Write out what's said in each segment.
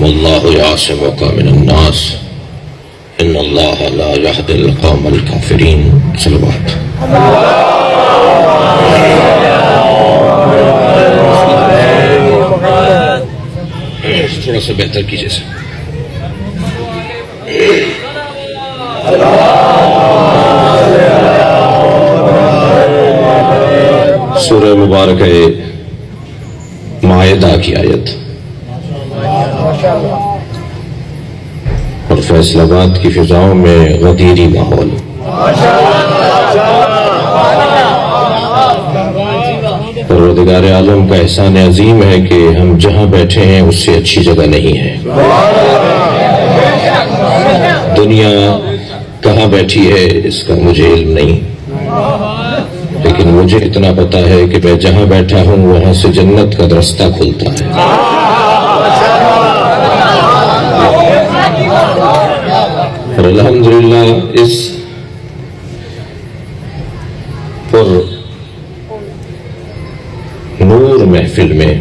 واللہ یعصمک من الناس ان اللہ لا یہدی القوم الکافرین. صلوات. تھوڑا سا بہتر کیجیے سر. سورہ مبارکہ مائدہ کی آیت اور فیصل آباد کی فضاؤں میں غدیری ماحول. پروردگار عالم کا احسان عظیم ہے کہ ہم جہاں بیٹھے ہیں اس سے اچھی جگہ نہیں ہے. دنیا کہاں بیٹھی ہے اس کا مجھے علم نہیں، لیکن مجھے اتنا پتا ہے کہ میں جہاں بیٹھا ہوں وہاں سے جنت کا رستہ کھلتا ہے. اور الحمدللہ اس پر نور محفل میں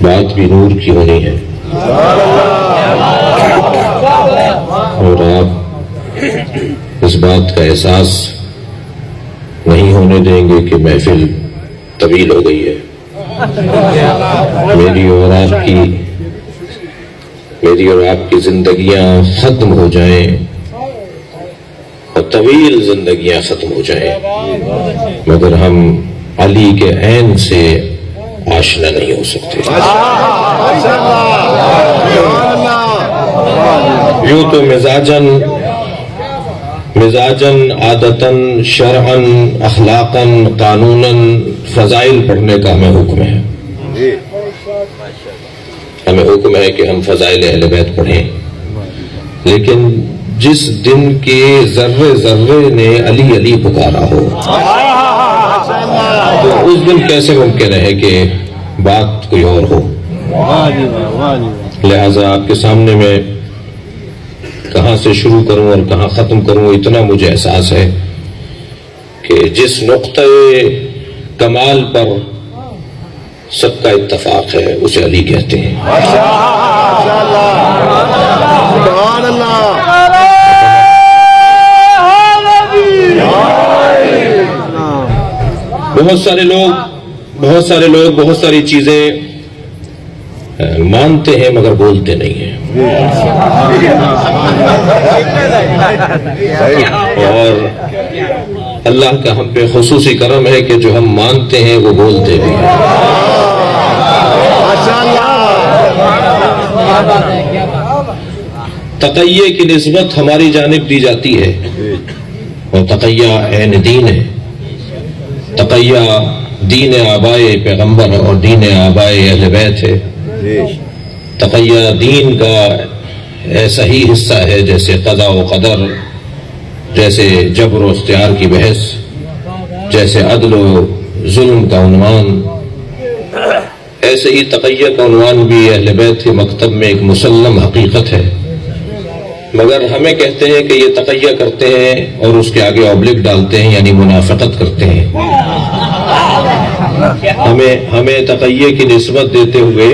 بات بھی نور کی ہونی ہے، اور آپ اس بات کا احساس نہیں ہونے دیں گے کہ محفل طویل ہو گئی ہے. میری اور آپ کی زندگیاں ختم ہو جائیں اور طویل زندگیاں ختم ہو جائیں، مگر ہم علی کے عین سے آشنا نہیں ہو سکتے. یوں تو مزاجن عادتاً شرعاً اخلاقاً قانوناً فضائل پڑھنے کا ہمیں حکم ہے. ہمیں حکم ہے کہ ہم فضائل اہل بیت پڑھیں، لیکن جس دن کے ذرے ذرے نے علی علی پکارا ہو تو اس دن کیسے ممکن ہے کہ بات کوئی اور ہو. لہذا آپ کے سامنے میں کہاں سے شروع کروں اور کہاں ختم کروں اتنا مجھے احساس ہے کہ جس نقطۂ کمال پر سب کا اتفاق ہے اسے علی کہتے ہیں. بہت سارے لوگ بہت ساری چیزیں مانتے ہیں مگر بولتے نہیں ہیں، اور اللہ کا ہم پہ خصوصی کرم ہے کہ جو ہم مانتے ہیں وہ بولتے بھی ہیں. تقیہ کی نسبت ہماری جانب دی جاتی ہے اور تقیہ عین دین ہے. تقیہ دین آبائے پیغمبر اور دین آبائے اہل بیت ہے. تقیہ دین کا ایسا ہی حصہ ہے جیسے قضاء و قدر، جیسے جبر و اختیار کی بحث، جیسے عدل و ظلم کا عنوان. ایسے ہی تقیہ کا عنوان بھی اہل بیت کے مکتب میں ایک مسلم حقیقت ہے، مگر ہمیں کہتے ہیں کہ یہ تقیہ کرتے ہیں اور اس کے آگے اوبلک ڈالتے ہیں یعنی منافقت کرتے ہیں. ہمیں تقیہ کی نسبت دیتے ہوئے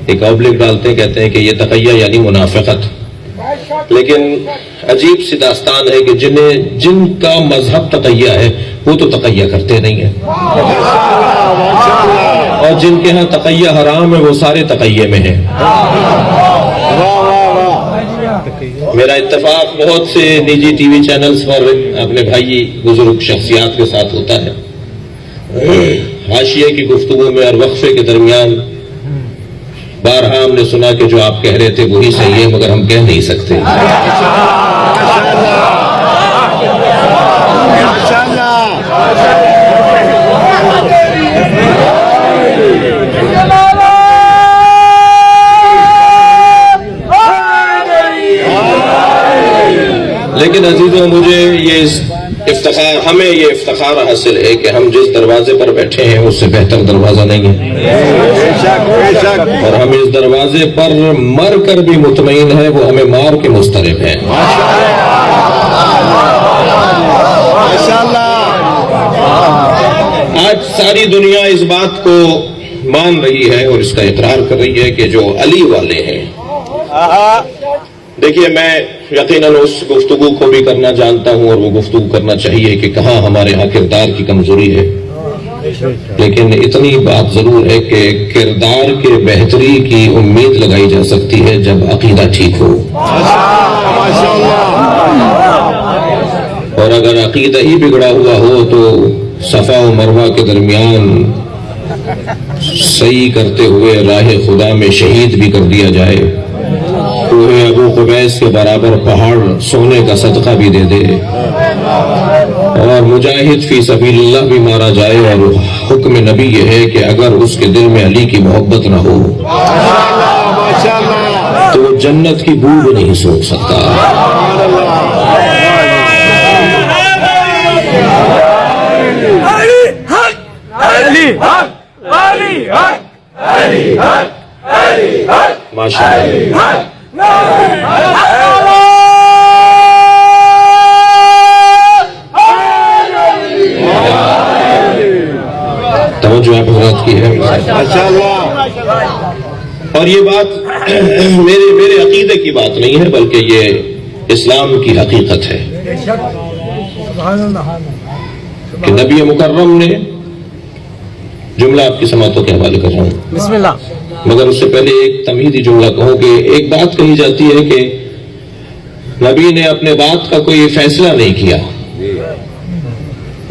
ایک اوبلک ڈالتے ہیں، کہتے ہیں کہ یہ تقیہ یعنی منافقت. لیکن عجیب سی داستان ہے کہ جن کا مذہب تقیہ ہے وہ تو تقیہ کرتے نہیں ہیں، اور جن کے ہاں تقیہ حرام ہے وہ سارے تقیہ میں ہیں. میرا اتفاق بہت سے نجی ٹی وی چینلز پر اپنے بھائی بزرگ شخصیات کے ساتھ ہوتا ہے. حاشیے کی گفتگو میں اور وقفے کے درمیان بارہا ہم نے سنا کہ جو آپ کہہ رہے تھے وہی صحیح ہے مگر ہم کہہ نہیں سکتے. لیکن عزیزوں مجھے ہمیں یہ افتخار حاصل ہے کہ ہم جس دروازے پر بیٹھے ہیں اس سے بہتر دروازہ نہیں ہے، اور ہم اس دروازے پر مر کر بھی مطمئن ہیں وہ ہمیں مار کے مسترب ہیں. آج ساری دنیا اس بات کو مان رہی ہے اور اس کا اقرار کر رہی ہے کہ جو علی والے ہیں. دیکھیے میں یقیناً اس گفتگو کو بھی کرنا جانتا ہوں اور وہ گفتگو کرنا چاہیے کہ کہاں ہمارے ہاں کردار کی کمزوری ہے، لیکن اتنی بات ضرور ہے کہ کردار کے بہتری کی امید لگائی جا سکتی ہے جب عقیدہ ٹھیک ہو. اور اگر عقیدہ ہی بگڑا ہوا ہو تو صفا و مروہ کے درمیان صحیح کرتے ہوئے راہ خدا میں شہید بھی کر دیا جائے، کوہ ابو قبیس کے برابر پہاڑ سونے کا صدقہ بھی دے دے، اور مجاہد فی سبیل اللہ بھی مارا جائے، اور حکم نبی یہ ہے کہ اگر اس کے دل میں علی کی محبت نہ ہو تو وہ جنت کی بو بھی نہیں سوچ سکتا. ماشاء اللہ. توجہ آپ حضرات کی ہے. اور یہ بات میرے عقیدے کی بات نہیں ہے بلکہ یہ اسلام کی حقیقت ہے کہ نبی مکرم نے جملہ آپ کی سماعتوں کے حوالے کر رہا ہوں بسم اللہ، مگر اس سے پہلے ایک تمہیدی جملہ کہوں کہ ایک بات کہی جاتی ہے کہ نبی نے اپنے بات کا کوئی فیصلہ نہیں کیا،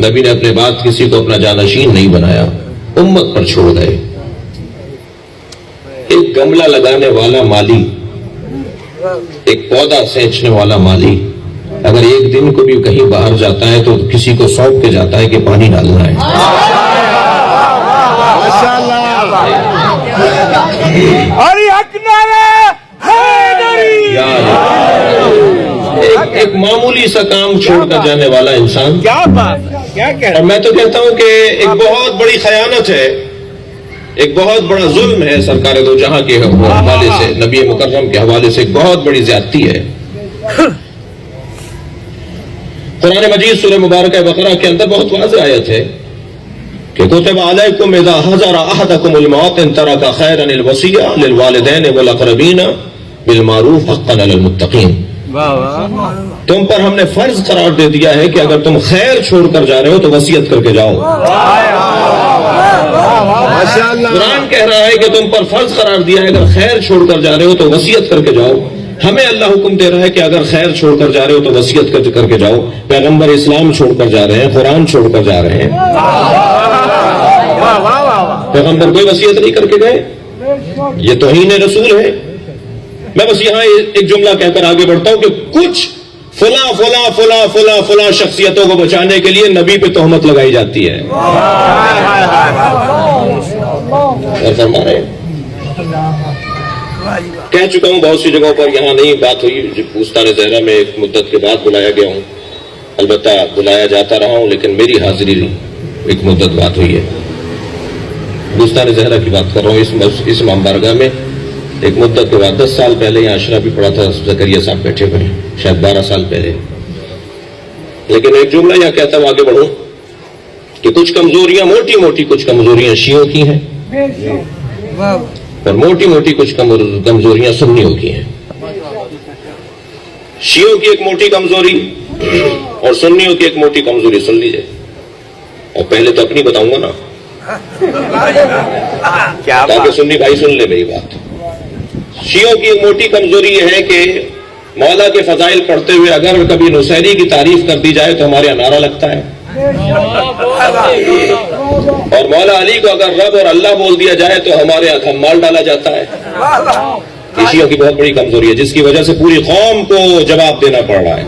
نبی نے اپنے بات کسی کو اپنا جانشین نہیں بنایا، امت پر چھوڑ گئے. ایک گملہ لگانے والا مالی، ایک پودا سینچنے والا مالی اگر ایک دن کو بھی کہیں باہر جاتا ہے تو کسی کو سونپ کے جاتا ہے کہ پانی ڈالنا ہے. ایک معمولی سا کام چھوڑ کر جانے والا انسان، اور میں تو کہتا ہوں کہ ایک بہت بڑی خیانت ہے، ایک بہت بڑا ظلم ہے سرکار دو جہاں کے حوالے سے، نبی مکرم کے حوالے سے ایک بہت بڑی زیادتی ہے. قرآن مجید سورہ مبارکہ بقرہ کے اندر بہت واضح آیت ہے کہ کتب علیکم اذا حضر احدکم الموت ان ترک خیرا الوصیۃ للوالدین والاقربین بالمعروف حقا علی المتقین. تم پر ہم نے فرض قرار دے دیا ہے کہ اگر تم خیر چھوڑ کر جا رہے ہو تو وصیت کر کے جاؤ. قرآن کہہ رہا ہے کہ تم پر فرض قرار دیا ہے اگر خیر چھوڑ کر جا رہے ہو تو وصیت کر کے جاؤ. ہمیں اللہ حکم دے رہا ہے کہ اگر خیر چھوڑ کر جا رہے ہو تو وصیت کر کے جاؤ. پیغمبر اسلام چھوڑ کر جا رہے ہیں، قرآن چھوڑ کر جا رہے ہیں، پیغمبر کوئی وصیت نہیں کر کے گئے، یہ توہین رسول ہے. میں بس یہاں ایک جملہ کہہ کر آگے بڑھتا ہوں کہ کچھ فلاں فلاں فلاں فلاں فلاں شخصیتوں کو بچانے کے لیے نبی پہ تہمت لگائی جاتی ہے. کہہ چکا ہوں بہت سی جگہوں پر، یہاں نہیں بات ہوئی. بوستان زہرا میں ایک مدت کے بعد بلایا گیا ہوں، البتہ بلایا جاتا رہا ہوں لیکن میری حاضری ایک مدت بات ہوئی ہے. بوستان زہرا کی بات کر رہا ہوں. اس مبارکہ میں ایک مدت کے بعد 10 سال پہلے یہاں اشرا بھی پڑا تھا، زکریا صاحب بیٹھے ہوئے ہیں، شاید 12 سال پہلے. لیکن ایک جملہ یہاں کہتا ہوں آگے بڑھوں کہ کچھ کمزوریاں، موٹی موٹی کچھ کمزوریاں شیعوں کی ہیں اور موٹی موٹی کچھ کمزوریاں سنیوں کی ہیں. شیعوں کی ایک موٹی کمزوری اور سنیوں کی ایک موٹی کمزوری سن لیجئے، اور پہلے تو اپنی بتاؤں گا نا تاکہ سنی بھائی سن لے میری بات. شیعوں کی ایک موٹی کمزوری یہ ہے کہ مولا کے فضائل پڑھتے ہوئے اگر کبھی نصیری کی تعریف کر دی جائے تو ہمارے یہاں نعرہ لگتا ہے، اور مولا علی کو اگر رب اور اللہ بول دیا جائے تو ہمارے یہاں کھمال ڈالا جاتا ہے. یہ شیعوں کی بہت بڑی کمزوری ہے جس کی وجہ سے پوری قوم کو جواب دینا پڑ رہا ہے.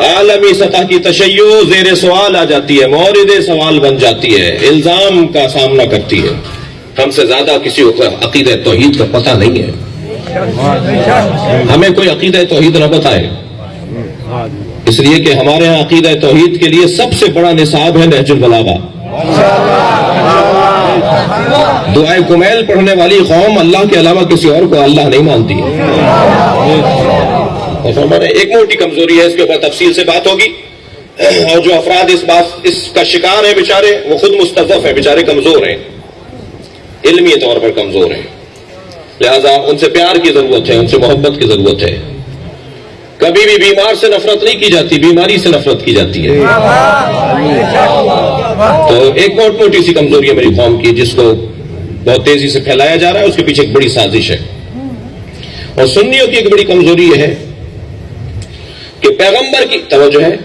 عالمی سطح کی تشیع زیر سوال آ جاتی ہے، مورد سوال بن جاتی ہے، الزام کا سامنا کرتی ہے. ہم سے زیادہ کسی کو عقیدہ توحید کا پتہ نہیں ہے، ہمیں کوئی عقیدہ توحید نہ بتائے، اس لیے کہ ہمارے ہاں عقیدہ توحید کے لیے سب سے بڑا نصاب ہے نہج البلاغہ. دعائے کمیل پڑھنے والی قوم اللہ کے علاوہ کسی اور کو اللہ نہیں مانتی ہے. ایک موٹی کمزوری ہے، اس کے اوپر تفصیل سے بات ہوگی. اور جو افراد اس کا شکار ہیں بیچارے، وہ خود مستضعف ہیں، بیچارے کمزور ہیں، علمی طور پر کمزور ہیں، لہذا ان سے پیار کی ضرورت ہے، ان سے محبت کی ضرورت ہے۔ کبھی بھی بیمار سے نفرت نہیں کی جاتی، بیماری سے نفرت کی جاتی ہے۔ تو ایک بہت موٹی سی کمزوری ہے میری قوم کی، جس کو بہت تیزی سے پھیلایا جا رہا ہے، اس کے پیچھے ایک بڑی سازش ہے۔ اور سنیوں کی ایک بڑی کمزوری یہ ہے کہ پیغمبر کی توجہ ہے،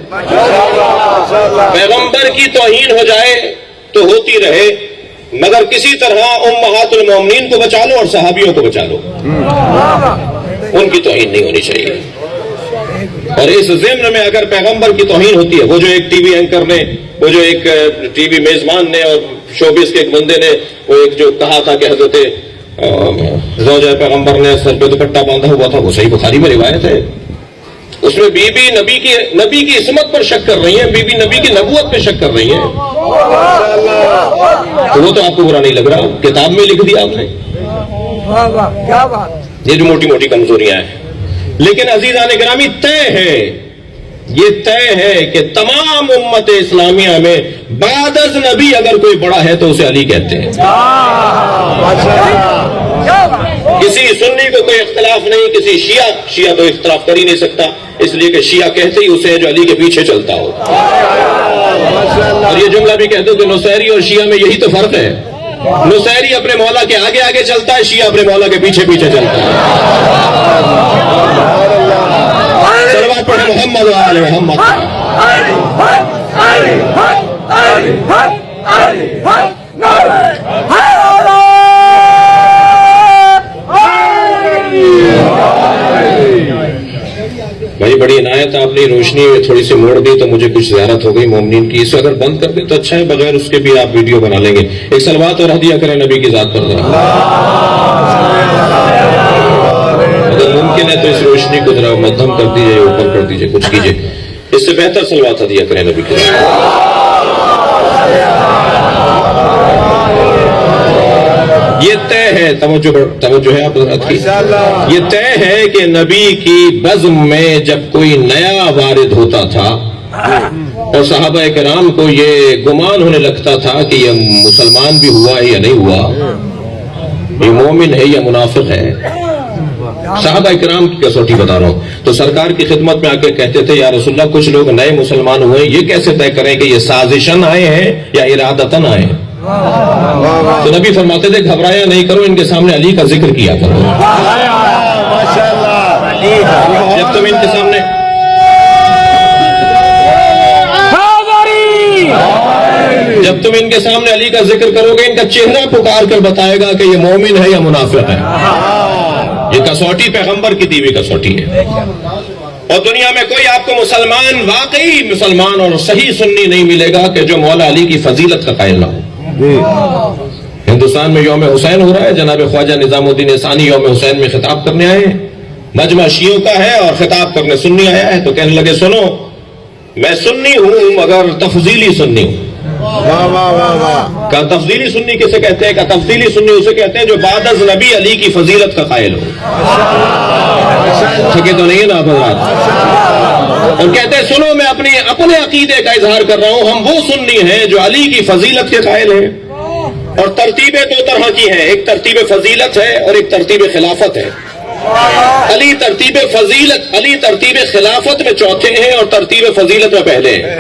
پیغمبر کی توہین ہو جائے تو ہوتی رہے، مگر کسی طرح امہات المومنین کو بچا لو اور صحابیوں کو بچا لو، ان کی توہین نہیں ہونی چاہیے۔ اور اس ضمن میں اگر پیغمبر کی توہین ہوتی ہے، وہ جو ایک ٹی وی اینکر نے، وہ جو ایک ٹی وی میزبان نے اور شوبز کے ایک بندے نے وہ ایک جو کہا تھا کہ حضرت زوجہ پیغمبر نے سر پہ دوپٹہ باندھا ہوا تھا، وہ صحیح بخاری میں روایت ہے، اس میں بی بی نبی کی عصمت پر شک کر رہی ہیں، بی بی نبی کی نبوت پہ شک کر رہی ہیں، تو وہ تو آپ کو برا نہیں لگ رہا، کتاب میں لکھ دیا آپ نے۔ یہ جو موٹی موٹی کمزوریاں ہیں، لیکن عزیزان گرامی یہ طے ہے کہ تمام امت اسلامیہ میں بعد از نبی اگر کوئی بڑا ہے تو اسے علی کہتے ہیں۔ کسی سنی کو کوئی اختلاف نہیں، کسی شیعہ تو اختلاف کر ہی نہیں سکتا، اس لیے کہ شیعہ کہتے ہی اسے ہے جو علی کے پیچھے چلتا ہو۔ اور یہ جملہ بھی کہتے ہو کہ نصیری اور شیعہ میں یہی تو فرق ہے، نصیری اپنے مولا کے آگے آگے چلتا ہے، شیعہ اپنے مولا کے پیچھے پیچھے چلتا ہے۔ صلوات پڑھیں محمد و آل محمد۔ بھائی بڑی عنایت آپ نے روشنی تھوڑی سی موڑ دی تو مجھے کچھ زیارت ہو گئی مومنین کی، اسے اگر بند کر دیں تو اچھا ہے، بغیر اس کے بھی آپ ویڈیو بنا لیں گے۔ ایک صلوات اور ہدیہ کریں نبی کی ذات پر ذرا، اگر ممکن ہے تو اس روشنی کو ذرا مدھم کر دیجیے، اوپر کر دیجیے، کچھ کیجیے، اس سے بہتر صلوات ہدیہ کریں نبی کی ذات۔ یہ طے ہے، توجہ ہے آپ حضرات کی، یہ طے ہے کہ نبی کی بزم میں جب کوئی نیا وارد ہوتا تھا اور صحابہ کرام کو یہ گمان ہونے لگتا تھا کہ یہ مسلمان بھی ہوا ہے یا نہیں ہوا، یہ مومن ہے یا منافق ہے، صحابہ کرام کی کسوٹی بتا رہا ہوں، تو سرکار کی خدمت میں آ کے کہتے تھے یا رسول اللہ کچھ لوگ نئے مسلمان ہوئے، یہ کیسے طے کریں کہ یہ سازشاً آئے ہیں یا ارادتاً آئے ہیں؟ تو نبی فرماتے تھے گھبرایا نہیں کرو، ان کے سامنے علی کا ذکر کیا کرو۔ جب تم ان کے سامنے علی کا ذکر کرو گے، ان کا چہرہ پکار کر بتائے گا کہ یہ مومن ہے یا منافق ہے۔ یہ کسوٹی پیغمبر کی دی ہوئی کسوٹی ہے، اور دنیا میں کوئی آپ کو مسلمان، واقعی مسلمان اور صحیح سنی نہیں ملے گا کہ جو مولا علی کی فضیلت کا قائل نہ ہو۔ ہندوستان میں یوم حسین ہو رہا ہے، جناب خواجہ نظام الدین ثانی یوم حسین میں خطاب کرنے آئے ہیں، مجمع شیعوں کا ہے اور خطاب کرنے سنی آیا ہے، تو کہنے لگے سنو میں سنی ہوں مگر تفضیلی سنی ہوں۔ تفضیلی سنی کسے کہتے ہیں؟ تفضیلی سنی اسے کہتے ہیں جو بعد از نبی علی کی فضیلت کا قائل ہو۔ ٹھیک ہے تو نہیں ہے نا آپ حضرات؟ اور کہتے ہیں سنو میں اپنے عقیدے کا اظہار کر رہا ہوں، ہم وہ سنی ہیں جو علی کی فضیلت کے قائل ہیں، اور ترتیبیں دو طرح کی ہیں، ایک ترتیب فضیلت ہے اور ایک ترتیب خلافت ہے۔ علی ترتیب فضیلت، علی ترتیب خلافت میں چوتھے ہیں اور ترتیب فضیلت میں پہلے ہیں۔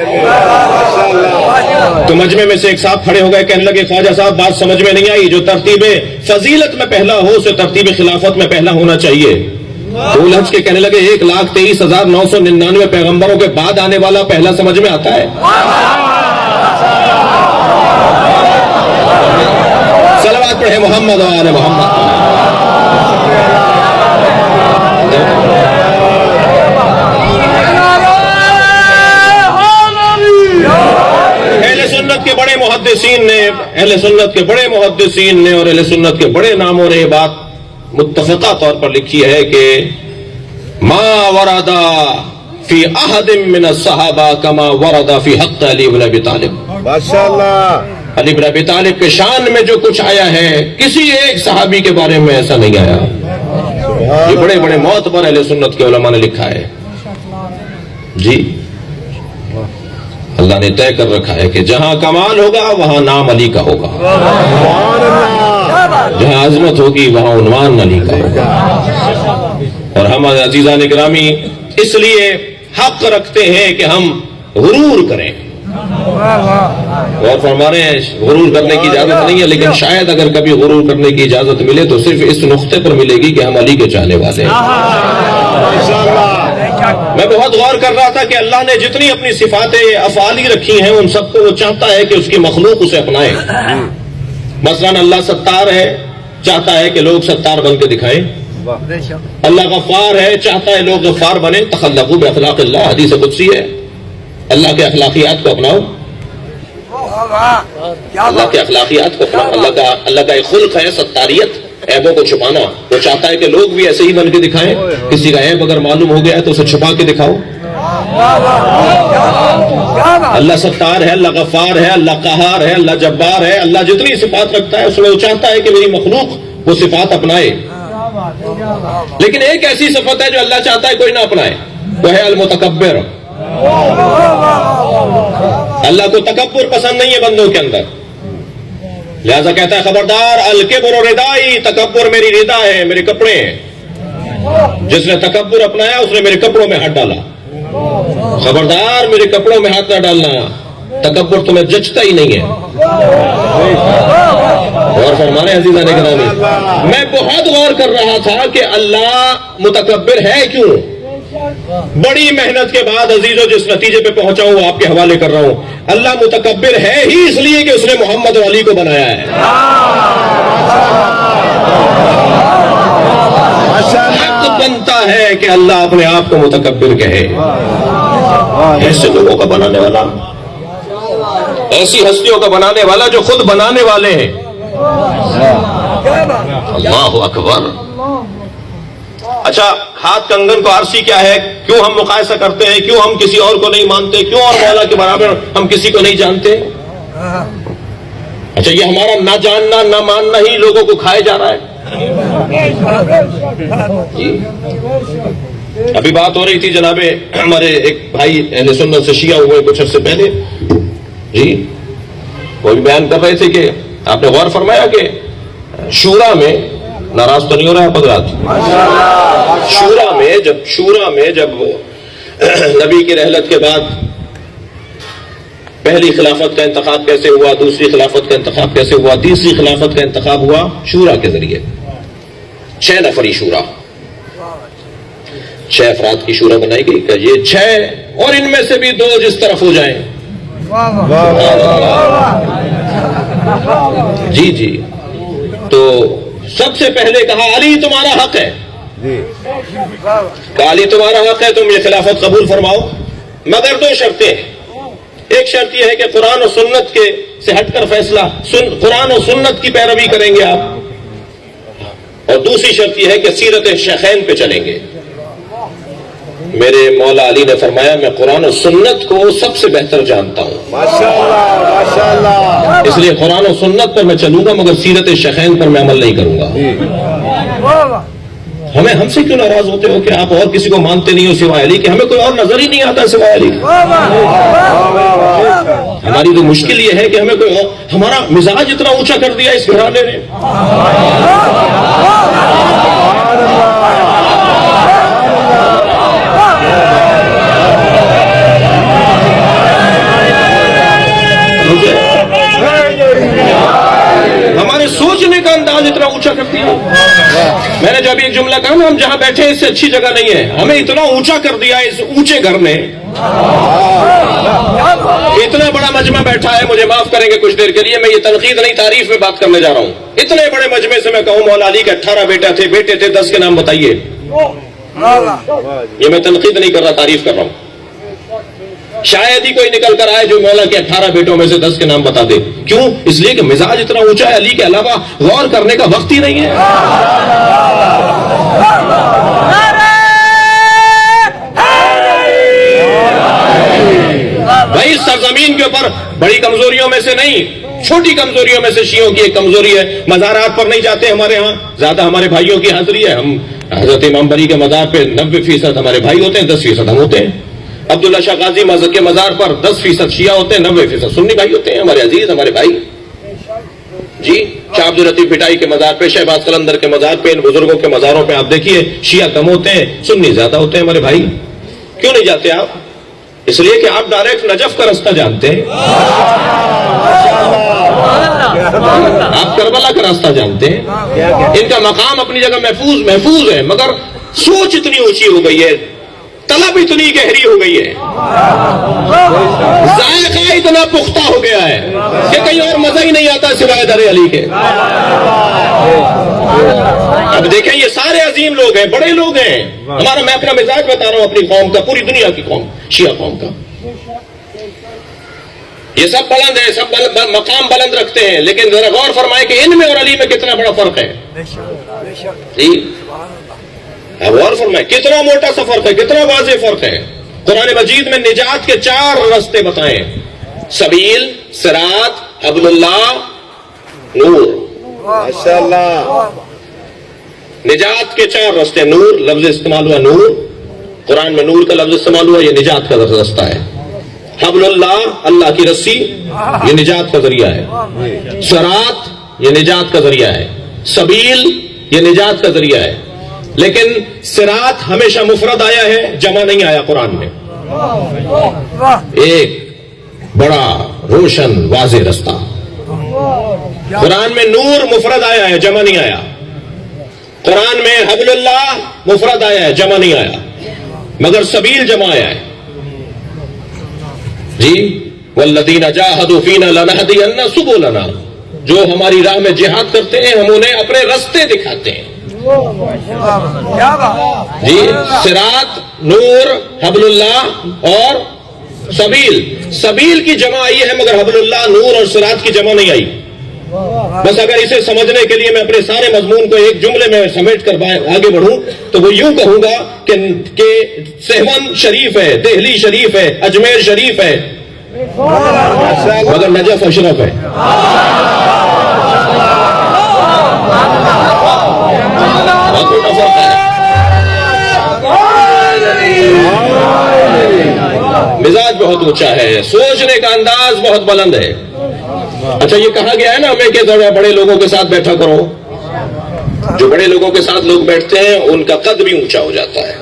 تو مجمع میں سے ایک صاحب کھڑے ہو گئے، کہنے لگے خواجہ صاحب بات سمجھ میں نہیں آئی، جو ترتیب فضیلت میں پہلا ہو اسے ترتیب خلافت میں پہلا ہونا چاہیے۔ تو الجھ کے کہنے لگے 1,23,999 پیغمبروں کے بعد آنے والا پہلا سمجھ میں آتا ہے؟ صلوات پڑھیں محمد و آل محمد۔ اہل سنت کے بڑے محدثین نے اور اہل سنت کے بڑے ناموں نے یہ بات متفقہ طور پر لکھی ہے کہ ما ورد فی احد من الصحابہ کما ورد فی حق علی بن ابی طالب۔ ماشاءاللہ، علی بن ابی طالب کے شان میں جو کچھ آیا ہے کسی ایک صحابی کے بارے میں ایسا نہیں آیا۔ یہ بڑے بڑے معتبر اہل سنت کے علماء نے لکھا ہے۔ جی اللہ نے طے کر رکھا ہے کہ جہاں کمال ہوگا وہاں نام علی کا ہوگا، جہاں عظمت ہوگی وہاں عنوان علی کا ہوگا۔ اور ہم عزیزان گرامی اس لیے حق رکھتے ہیں کہ ہم غرور کریں، اور فرما رہے ہیں غرور کرنے کی اجازت نہیں ہے، لیکن شاید اگر کبھی غرور کرنے کی اجازت ملے تو صرف اس نقطے پر ملے گی کہ ہم علی کے چاہنے والے ہیں۔ میں بہت غور کر رہا تھا کہ اللہ نے جتنی اپنی صفات افعالی رکھی ہیں ان سب کو وہ چاہتا ہے کہ اس کی مخلوق اسے اپنائے۔ مثلا اللہ ستار ہے، چاہتا ہے کہ لوگ ستار بن کے دکھائیں۔ اللہ غفار ہے، چاہتا ہے لوگ غفار بنے۔ تخلقوا باخلاق اللہ، حدیث قدسی ہے، اللہ کے اخلاقیات کو اپناؤ، اللہ کے اخلاقیات کو اپناؤ۔ اللہ کا ایک خلق ہے ستاریت، عیبوں کو چھپانا۔ وہ چاہتا ہے کہ لوگ بھی ایسے ہی بن کے دکھائیں، کسی کا عیب اگر معلوم ہو گیا ہے تو اسے چھپا کے دکھاؤ۔ اللہ ستار ہے، اللہ غفار ہے، اللہ قہار ہے، اللہ جبار ہے۔ اللہ جتنی صفات رکھتا ہے اس میں وہ چاہتا ہے کہ میری مخلوق وہ صفات اپنائے۔ لیکن ایک ایسی صفت ہے جو اللہ چاہتا ہے کوئی نہ اپنائے، وہ ہے المتکبر۔ اللہ کو تکبر پسند نہیں ہے بندوں کے اندر، لہذا کہتا ہے خبردار، الکبر ردائی، تکبر میری ردا ہے، میرے کپڑے ہیں۔ جس نے تکبر اپنایا اس نے میرے کپڑوں میں ہاتھ ڈالا۔ خبردار میرے کپڑوں میں ہاتھ نہ ڈالنا، تکبر تمہیں جچتا ہی نہیں ہے۔ اور فرمانے عزیزان گرامی، میں بہت غور کر رہا تھا کہ اللہ متکبر ہے کیوں۔ بڑی محنت کے بعد عزیزوں جس نتیجے پہ پہنچا ہوں وہ آپ کے حوالے کر رہا ہوں۔ اللہ متکبر ہے ہی اس لیے کہ اس نے محمد و علی کو بنایا ہے۔ حق بنتا ہے کہ اللہ اپنے آپ کو متکبر کہے۔ ایسے لوگوں کا بنانے والا، ایسی ہستیوں کا بنانے والا جو خود بنانے والے ہیں۔ اللہ اکبر۔ اچھا، ہاتھ کنگن کو عرصی کیا ہے؟ کیوں ہم مقایسہ کرتے ہیں؟ کیوں ہم کسی اور کو نہیں مانتے؟ کیوں اور مولا کے برابر ہم کسی کو نہیں جانتے؟ اچھا، یہ ہمارا نہ جاننا نہ ماننا ہی لوگوں کو کھائے جا رہا ہے۔ جی ابھی بات ہو رہی تھی جناب ہمارے ایک بھائی اہل سنت سے شیعہ ہوئے کچھ عرصے پہلے، جی وہ بھی بیان کر رہے تھے کہ آپ نے غور فرمایا کہ شورا میں، ناراض تو نہیں ہو رہا ہے حضرات؟ شورا میں جب نبی کی رحلت کے بعد پہلی خلافت کا انتخاب کیسے ہوا، دوسری خلافت کا انتخاب کیسے ہوا، تیسری خلافت کا انتخاب ہوا شورا کے ذریعے۔ 6 نفری شورا، 6 افراد کی شورا بنائی گئی کہ یہ 6 اور ان میں سے بھی 2 جس طرف ہو جائیں۔ جی تو سب سے پہلے کہا علی تمہارا حق ہے، کہا علی تمہارا حق ہے، تم یہ خلافت قبول فرماؤ، مگر 2 شرطیں ہیں۔ ایک شرط یہ ہے کہ قرآن و سنت کے سے ہٹ کر فیصلہ، قرآن و سنت کی پیروی کریں گے آپ، اور دوسری شرط یہ ہے کہ سیرت شیخین پہ چلیں گے۔ میرے مولا علی نے فرمایا میں قرآن و سنت کو سب سے بہتر جانتا ہوں، ماشاءاللہ، اس لیے قرآن و سنت پر میں چلوں گا مگر سیرت شیخین پر میں عمل نہیں کروں گا۔ ہم سے کیوں ناراض ہوتے ہو کہ آپ اور کسی کو مانتے نہیں ہو سوائے علی کے؟ ہمیں کوئی اور نظر ہی نہیں آتا سوائے علی۔ ہماری تو مشکل یہ ہے کہ ہمیں کوئی اور، ہمارا مزاج اتنا اونچا کر دیا اس گھرانے نے۔ ہمارے سوچنے کا انداز اتنا اونچا کر دیا۔ میں نے جو ابھی ایک جملہ کہا نا، ہم جہاں بیٹھے اس سے اچھی جگہ نہیں ہے، ہمیں اتنا اونچا کر دیا اس اونچے گھر نے۔ اتنا بڑا مجمع بیٹھا ہے، مجھے معاف کریں گے کچھ دیر کے لیے، میں یہ تنقید نہیں تعریف میں بات کرنے جا رہا ہوں۔ اتنے بڑے مجمع سے میں کہوں مولا علی کے 18 بیٹے تھے 10 کے نام بتائیے، یہ میں تنقید نہیں کر رہا، تعریف کر رہا ہوں۔ شاید ہی کوئی نکل کر آئے جو مولا کے 18 بیٹوں میں سے 10 کے نام بتا دے۔ کیوں؟ اس لیے کہ مزاج اتنا اونچا ہے، علی کے علاوہ غور کرنے کا وقت ہی نہیں ہے۔ بھائی سرزمین کے اوپر بڑی کمزوریوں میں سے نہیں، چھوٹی کمزوریوں میں سے شیعوں کی ایک کمزوری ہے، مزارات پر نہیں جاتے ہمارے ہاں، زیادہ ہمارے بھائیوں کی حاضری ہے، ہم حضرت امام بری کے مزار پہ 90% ہمارے بھائی ہوتے ہیں، 10% ہم ہوتے ہیں۔ عبداللہ شاہ غازی کے مزار پر 10% شیعہ ہوتے ہیں، 90% سنی بھائی ہوتے ہیں، ہمارے عزیز، ہمارے بھائی جی۔ شاہ عبد الرحیم پٹائی کے مزار پہ، شہباز قلندر کے مزار پہ، ان بزرگوں کے مزاروں پہ آپ دیکھیے شیعہ کم ہوتے ہیں، سنی زیادہ ہوتے ہیں ہمارے بھائی۔ کیوں نہیں جاتے آپ؟ اس لیے کہ آپ ڈائریکٹ نجف کا رستہ جانتے ہیں، آپ کربلا کا راستہ جانتے ہیں۔ ان کا مقام اپنی جگہ محفوظ ہے، مگر سوچ اتنی اونچی ہو گئی ہے، طلب اتنی گہری ہو گئی ہے، ذائقہ اتنا پختہ ہو گیا ہے کہ کہیں اور مزہ ہی نہیں آتا سوائے در علی کے۔ اب دیکھیں یہ سارے عظیم لوگ ہیں، بڑے لوگ ہیں۔ میں اپنا مزاج بتا رہا ہوں اپنی قوم کا، پوری دنیا کی قوم، شیعہ قوم کا۔ یہ سب بلند ہیں، سب مقام بلند رکھتے ہیں، لیکن ذرا غور فرمائیں کہ ان میں اور علی میں کتنا بڑا فرق ہے جی۔ اب غور فرمائیں کتنا موٹا سا فرق ہے، کتنا واضح فرق ہے۔ قرآن مجید میں نجات کے 4 راستے بتائیں، سبیل، صراط، حبل اللہ، نور۔ ماشاءاللہ، نجات کے 4 راستے، نور لفظ استعمال ہوا، نور قرآن میں نور کا لفظ استعمال ہوا، یہ نجات کا راستہ ہے۔ حبل اللہ، اللہ کی رسی، یہ نجات کا ذریعہ ہے۔ صراط، یہ نجات کا ذریعہ ہے۔ سبیل، یہ نجات کا ذریعہ ہے۔ لیکن صراط ہمیشہ مفرد آیا ہے، جمع نہیں آیا قرآن میں۔ ایک بڑا روشن واضح رستہ۔ قرآن میں نور مفرد آیا ہے، جمع نہیں آیا۔ قرآن میں حبل اللہ مفرد آیا ہے، جمع نہیں آیا، مگر سبیل جمع آیا ہے جی۔ والذین جاہدوا فینا لنہدینہم سبلنا، جو ہماری راہ میں جہاد کرتے ہیں ہم انہیں اپنے رستے دکھاتے ہیں جی۔ صراط، نور، حبل اللہ اور سبیل کی جمع آئی ہے، مگر حبل اللہ، نور اور صراط کی جمع نہیں آئی۔ بس اگر اسے سمجھنے کے لیے میں اپنے سارے مضمون کو ایک جملے میں سمیٹ کر آگے بڑھوں تو وہ یوں کہوں گا کہ سہون شریف ہے، دہلی شریف ہے، اجمیر شریف ہے، مگر نجف اشرف ہے۔ مزاج بہت اونچا ہے، سوچنے کا انداز بہت بلند ہے۔ اچھا یہ کہا گیا ہے نا ہمیں کہ ذرا بڑے لوگوں کے ساتھ بیٹھا کرو، جو بڑے لوگوں کے ساتھ لوگ بیٹھتے ہیں ان کا قد بھی اونچا ہو جاتا ہے۔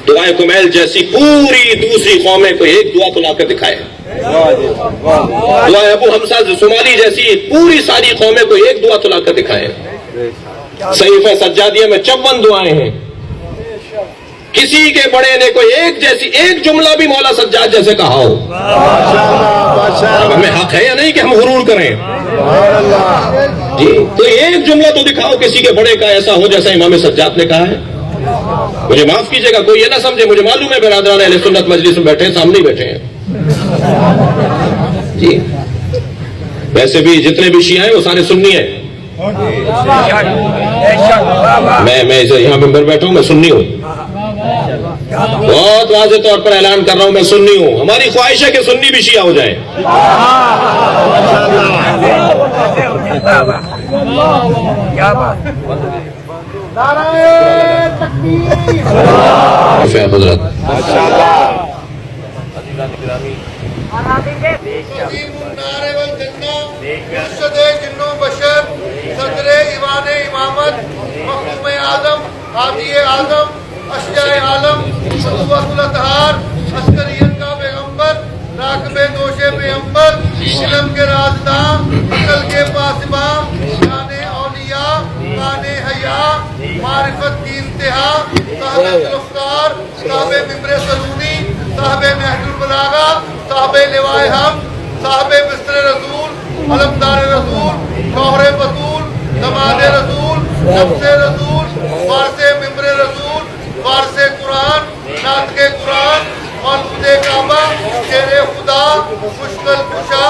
دعائے کمیل جیسی پوری دوسری قومیں کو ایک دعا تو لا کر دکھائے، دعائے ابو حمزہ صومالی جیسی پوری ساری قومیں کو ایک دعا تو لا کر دکھائے۔ صحیفہ سجادیہ میں 54 دعائیں ہیں، کسی کے بڑے نے کوئی ایک جملہ بھی مولا سجاد جیسے کہا ہو۔ ہمیں حق ہے یا نہیں کہ ہم غرور کریں جی؟ تو ایک جملہ تو دکھاؤ کسی کے بڑے کا ایسا ہو جیسا امام سجاد نے کہا ہے۔ مجھے معاف کیجئے گا، کوئی یہ نہ سمجھے، مجھے معلوم ہے برادران اہل سنت مجلس میں بیٹھے ہیں، سامنے بیٹھے ہیں جی۔ ویسے بھی جتنے بھی شیعہ ہیں وہ سارے سنی ہیں۔ میں یہاں ممبر بیٹھا ہوں، میں سنی ہوں، بہت واضح طور پر اعلان کر رہا ہوں، میں سنی ہوں۔ ہماری خواہش ہے کہ سنی بھی شیعہ ہو جائیں۔ حضرت صدر ایوان امامت، مخدوم اعظم، ہادی اعظم، اشجاع عالم، قدوۃ الاطہار، عسکریت کا پیغمبر، راکب دوش پیغمبر، علم کے رازداں، عقل کے پاسباں، شان اولیاء، کان حیا، معرفت کی انتہا، صاحب گرفتار، صاحب ممبر سلونی، صاحب نہج البلاغہ، صاحب لواء حمد، صاحب بستر رسول، علمدار رسول، شوہر بطول، دماد رسول، نفس رسول، وارث ممبر رسول، وارث قرآن، ناطق قرآن، مالکوت کعبہ، شیر خدا، مشکل کشا،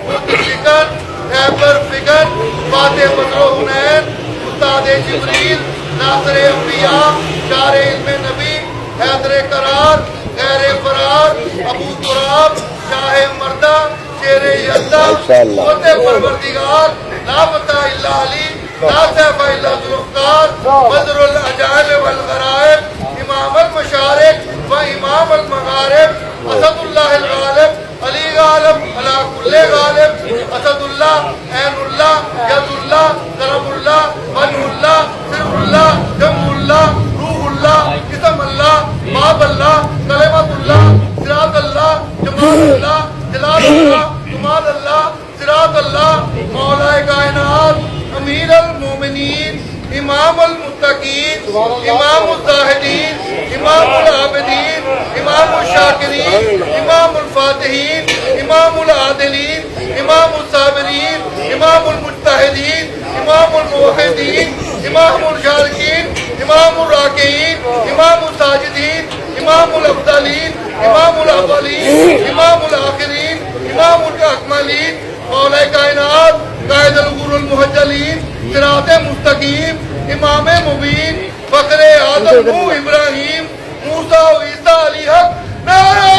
خود فکر، خیبر فکر، فاتح بدر و حنین، استاد جبریل، ناصر انبیاء، شار علم نبی، حیدر قرار، غیر فرار، ابو تراب، شاہ مردہ، شیر یزدہ، قوت پروردگار، لا فتح الا علی، لا سیف الا ذوالفقار، بدر العجائب والغرائب، امام المشارق و امام المغارب اسد اللہ الغالب علی غالب علی کل غالب اسد اللہ عین اللہ ید اللہ کرم اللہ وجہ اللہ سر اللہ جم اللہ روح اللہ قسم اللہ باب اللہ کلمت اللہ صراط اللہ جمال اللہ جلال اللہ کمال اللہ صراط اللہ مولا کائنات امیر المومنین امام المتقین امام الزاہدین امام العابدین امام الشاکرین امام الفاتحین امام العادلین امام الصابرین امام المجتہدین امام الموحدین امام الشارکین امام الراکعین امام الساجدین امام الافضلین امام الاولین امام الآخرین امام الاکملین مولا کائنات قائد الغر المحجلین صراط مستقیم امام مبین فخر آدم نوح ابراہیم موسیٰ و عیسیٰ علی حق نعرہ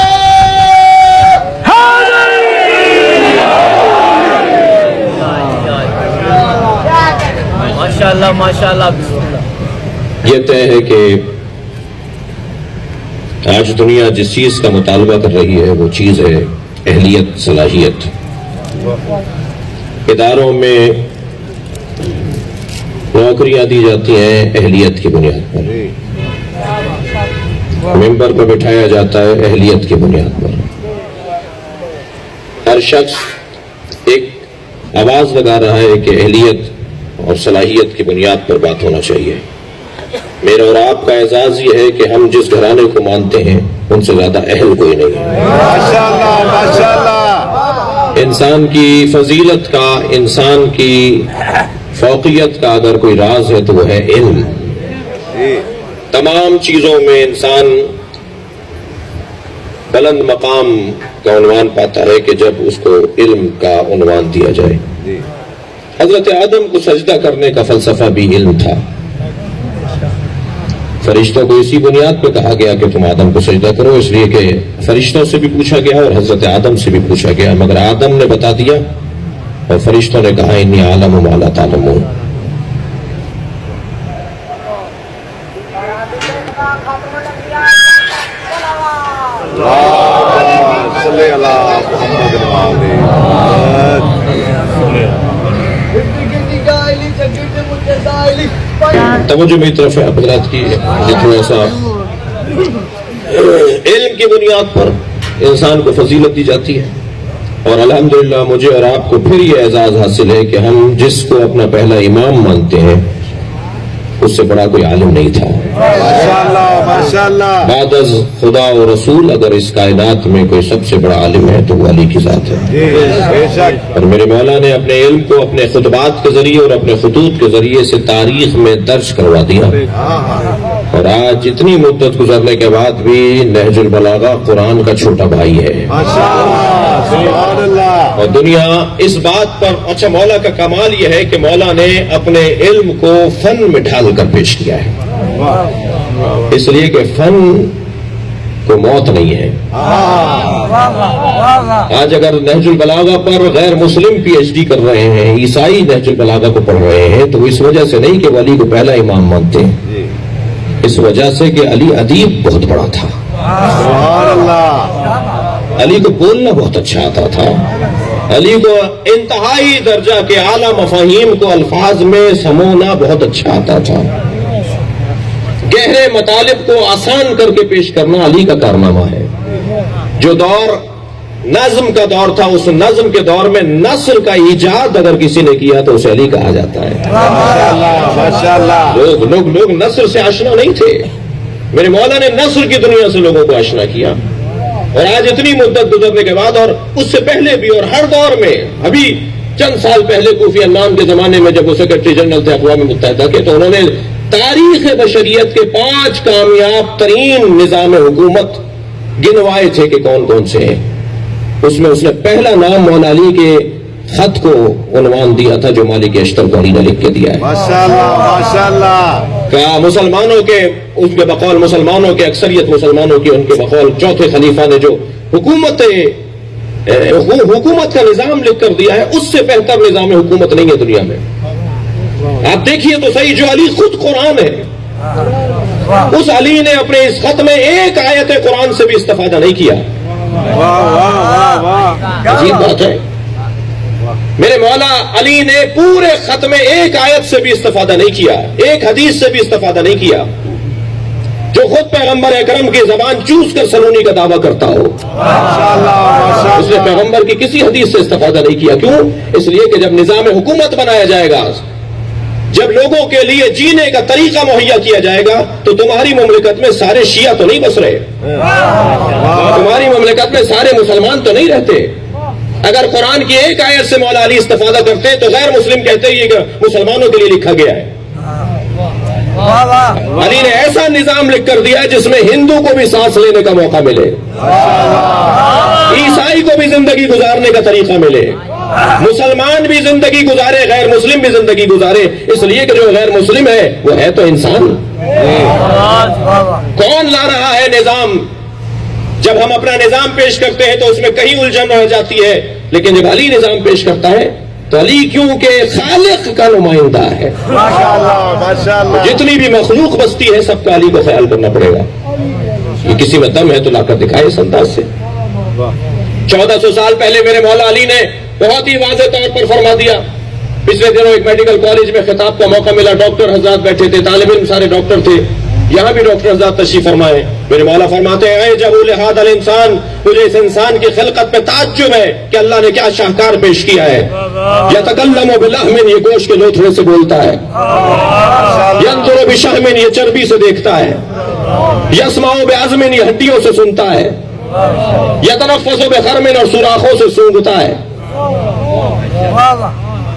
ماشاءاللہ ماشاءاللہ بسم اللہ. یہ طے ہے کہ آج دنیا جس چیز کا مطالبہ کر رہی ہے وہ چیز ہے اہلیت صلاحیت. اداروں میں نوکریاں دی جاتی ہیں اہلیت کی بنیاد پر, ممبر پہ بٹھایا جاتا ہے اہلیت کی بنیاد پر. ہر شخص ایک آواز لگا رہا ہے کہ اہلیت اور صلاحیت کی بنیاد پر بات ہونا چاہیے. میرا اور آپ کا اعزاز یہ ہے کہ ہم جس گھرانے کو مانتے ہیں ان سے زیادہ اہل کوئی نہیں ہے. ماشاءاللہ ماشاءاللہ. انسان کی فضیلت کا, انسان کی فوقیت کا اگر کوئی راز ہے تو وہ ہے علم. تمام چیزوں میں انسان بلند مقام کا عنوان پاتا ہے کہ جب اس کو علم کا عنوان دیا جائے. حضرت آدم کو سجدہ کرنے کا فلسفہ بھی علم تھا. فرشتوں کو اسی بنیاد پہ کہا گیا کہ تم آدم کو سجدہ کرو, اس لیے کہ فرشتوں سے بھی پوچھا گیا اور حضرت آدم سے بھی پوچھا گیا, مگر آدم نے بتا دیا اور فرشتوں نے کہا انی عالم ما لا تعلمون. صلی اللہ توجہ میری طرف ہے حضرات کی. تھوڑا سا علم کی بنیاد پر انسان کو فضیلت دی جاتی ہے اور الحمدللہ مجھے اور آپ کو پھر یہ اعزاز حاصل ہے کہ ہم جس کو اپنا پہلا امام مانتے ہیں اس سے بڑا کوئی عالم نہیں تھا. ماشاءاللہ ماشاءاللہ. بعد از خدا و رسول اگر اس کائنات میں کوئی سب سے بڑا عالم ہے تو وہ علی کی ذات ہے. بے شک. اور میرے مولا نے اپنے علم کو اپنے خطبات کے ذریعے اور اپنے خطوط کے ذریعے سے تاریخ میں درج کروا دیا. اور آج اتنی مدت گزرنے کے بعد بھی نہج البلاغہ قرآن کا چھوٹا بھائی ہے. ماشاءاللہ سبحان اللہ. اور دنیا اس بات پر, اچھا مولا کا کمال یہ ہے کہ مولا نے اپنے علم کو فن میں ڈھال کر پیش کیا ہے, اس لیے کہ فن کو موت نہیں ہے. آج اگر نہج البلاغہ پر غیر مسلم پی ایچ ڈی کر رہے ہیں, عیسائی نہج البلاغہ کو پڑھ رہے ہیں, تو اس وجہ سے نہیں کہ وہ علی کو پہلا امام مانتے ہیں, اس وجہ سے کہ علی ادیب بہت بڑا تھا. سبحان اللہ. علی کو بولنا بہت اچھا آتا تھا. علی کو انتہائی درجہ کے اعلیٰ مفاہیم کو الفاظ میں سمونا بہت اچھا آتا تھا. گہرے مطالب کو آسان کر کے پیش کرنا علی کا کارنامہ ہے. جو دور نظم کا دور تھا, اس نظم کے دور میں نثر کا ایجاد اگر کسی نے کیا تو اسے علی کہا جاتا ہے. ماشاءاللہ ماشاءاللہ. لوگ نثر سے آشنا نہیں تھے. میرے مولا نے نثر کی دنیا سے لوگوں کو آشنا کیا. اور آج اتنی مدت گزرنے کے بعد, اور اس سے پہلے بھی اور ہر دور میں, ابھی چند سال پہلے کوفی عنان کے زمانے میں جب وہ سیکرٹری جنرل تھے اقوام متحدہ کے, تو انہوں نے تاریخ بشریت کے 5 کامیاب ترین نظام حکومت گنوائے تھے کہ کون کون سے ہیں. اس میں اس نے پہلا نام مولا علی کے خط کو عنوان دیا تھا جو مالک اشتر کو علی نے لکھ کے دیا ہے. ماشاءاللہ ماشاءاللہ. کیا مسلمانوں کے, اس کے بقول مسلمانوں کے, اکثریت مسلمانوں کی, ان کے بقول چوتھے خلیفہ نے جو حکومت کا نظام لکھ کر دیا ہے, اس سے بہتر نظام حکومت نہیں ہے دنیا میں. آپ دیکھیے تو صحیح, جو علی خود قرآن ہے, اس علی نے اپنے اس خط میں ایک آیت قرآن سے بھی استفادہ نہیں کیا. عجیب بات ہے. میرے مولا علی نے پورے خط میں ایک آیت سے بھی استفادہ نہیں کیا, ایک حدیث سے بھی استفادہ نہیں کیا, جو خود پیغمبر اکرم کی زبان چوس کر سلونی کا دعویٰ کرتا ہو. اس نے پیغمبر کی کسی حدیث سے استفادہ نہیں کیا. کیوں؟ اس لیے کہ جب نظام حکومت بنایا جائے گا, جب لوگوں کے لیے جینے کا طریقہ مہیا کیا جائے گا, تو تمہاری مملکت میں سارے شیعہ تو نہیں بس رہے, تمہاری مملکت میں سارے مسلمان تو نہیں رہتے. اگر قرآن کی ایک آیت سے مولا علی استفادہ کرتے تو غیر مسلم کہتے یہ کہ مسلمانوں کے لیے لکھا گیا ہے. علی نے ایسا نظام لکھ کر دیا جس میں ہندو کو بھی سانس لینے کا موقع ملے, عیسائی کو بھی زندگی گزارنے کا طریقہ ملے, مسلمان بھی زندگی گزارے, غیر مسلم بھی زندگی گزارے. اس لیے کہ جو غیر مسلم ہے وہ ہے تو انسان. کون لا رہا ہے نظام؟ جب ہم اپنا نظام پیش کرتے ہیں تو اس میں کہیں الجھن رہ جاتی ہے, لیکن جب علی نظام پیش کرتا ہے تو علی کیونکہ خالق کا نمائندہ ہے, جتنی بھی مخلوق بستی ہے سب کا علی کو خیال کرنا پڑے گا. یہ کسی میں دم ہے تو لا کر دکھائے اس انداز سے. 1400 سال پہلے میرے مولا علی نے بہت ہی واضح طور پر فرما دیا. پچھلے دنوں ایک میڈیکل کالج میں خطاب کا موقع ملا, ڈاکٹر حضرات بیٹھے تھے, طالب علم سارے ڈاکٹر تھے, یہاں بھی ڈاکٹر حضرات تشریف فرمائے. میرے مولا فرماتے ہیں اے جب لہذا الانسان, مجھے اس انسان کی خلقت پہ تعجب ہے کہ اللہ نے کیا شاہکار پیش کیا ہے. یتکلم بلحم, یہ گوشت کے لوتھڑے سے بولتا ہے, ینظر بشحم, یہ چربی سے دیکھتا ہے, یسمع بعظم, یہ ہڈیوں سے سنتا ہے, یتنفس بخرم, اور سوراخوں سے سونگتا ہے.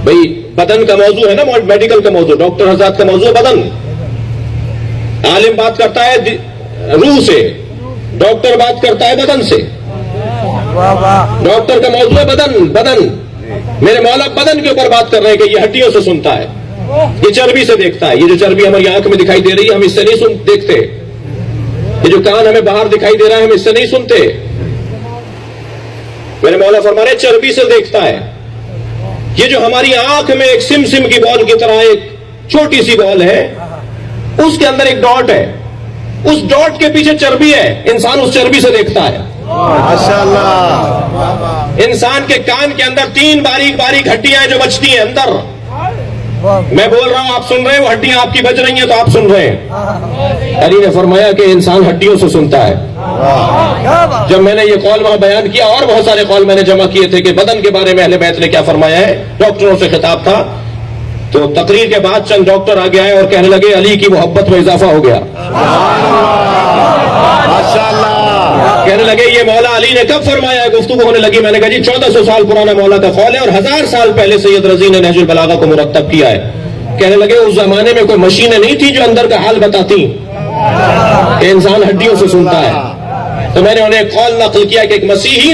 بھئی بدن کا موضوع ہے نا, میڈیکل کا موضوع, ڈاکٹر حضرات کا موضوع بدن. عالم بات کرتا ہے روح سے, ڈاکٹر بات کرتا ہے بدن سے. ڈاکٹر کا موضوع ہے بدن. میرے مولا بدن کے اوپر بات کر رہے ہیں کہ یہ ہڈیوں سے سنتا ہے, یہ چربی سے دیکھتا ہے. یہ جو چربی ہماری آنکھ میں دکھائی دے رہی ہے ہم اس سے نہیں دیکھتے, یہ جو کان ہمیں باہر دکھائی دے رہا ہے ہم اس سے نہیں سنتے. میرے مولا فرما رہے چربی سے دیکھتا ہے. یہ جو ہماری آنکھ میں ایک سم کی بال کی طرح ایک چھوٹی سی بال ہے, اس کے اندر ایک ڈاٹ ہے, اس ڈاٹ کے پیچھے چربی ہے, انسان اس چربی سے دیکھتا ہے. ماشاءاللہ. انسان کے کان کے اندر 3 باریک باریک ہڈیاں ہیں جو بچتی ہیں اندر. میں بول رہا ہوں آپ سن رہے ہیں, وہ ہڈیاں آپ کی بج رہی ہیں تو آپ سن رہے ہیں. علی نے فرمایا کہ انسان ہڈیوں سے سنتا ہے. جب میں نے یہ قول وہاں بیان کیا, اور بہت سارے قول میں نے جمع کیے تھے کہ بدن کے بارے میں اہل بیت نے کیا فرمایا ہے, ڈاکٹروں سے خطاب تھا. تو تقریر کے بعد چند ڈاکٹر آگے آئے اور کہنے لگے علی کی محبت میں اضافہ ہو گیا. کہنے لگے یہ مولا علی نے کب فرمایا ہے؟ گفتگو ہونے لگی. میں نے کہا جی 1400 سال پرانا مولا کا قول ہے, اور 1000 سال پہلے سید رضی نے نہج البلاغہ کو مرتب کیا ہے. کہنے لگے اس زمانے میں کوئی مشینیں نہیں تھی جو اندر کا حال بتاتی کہ انسان ہڈیوں سے سنتا ہے. تو میں نے انہیں ایک قول نقل کیا کہ ایک مسیحی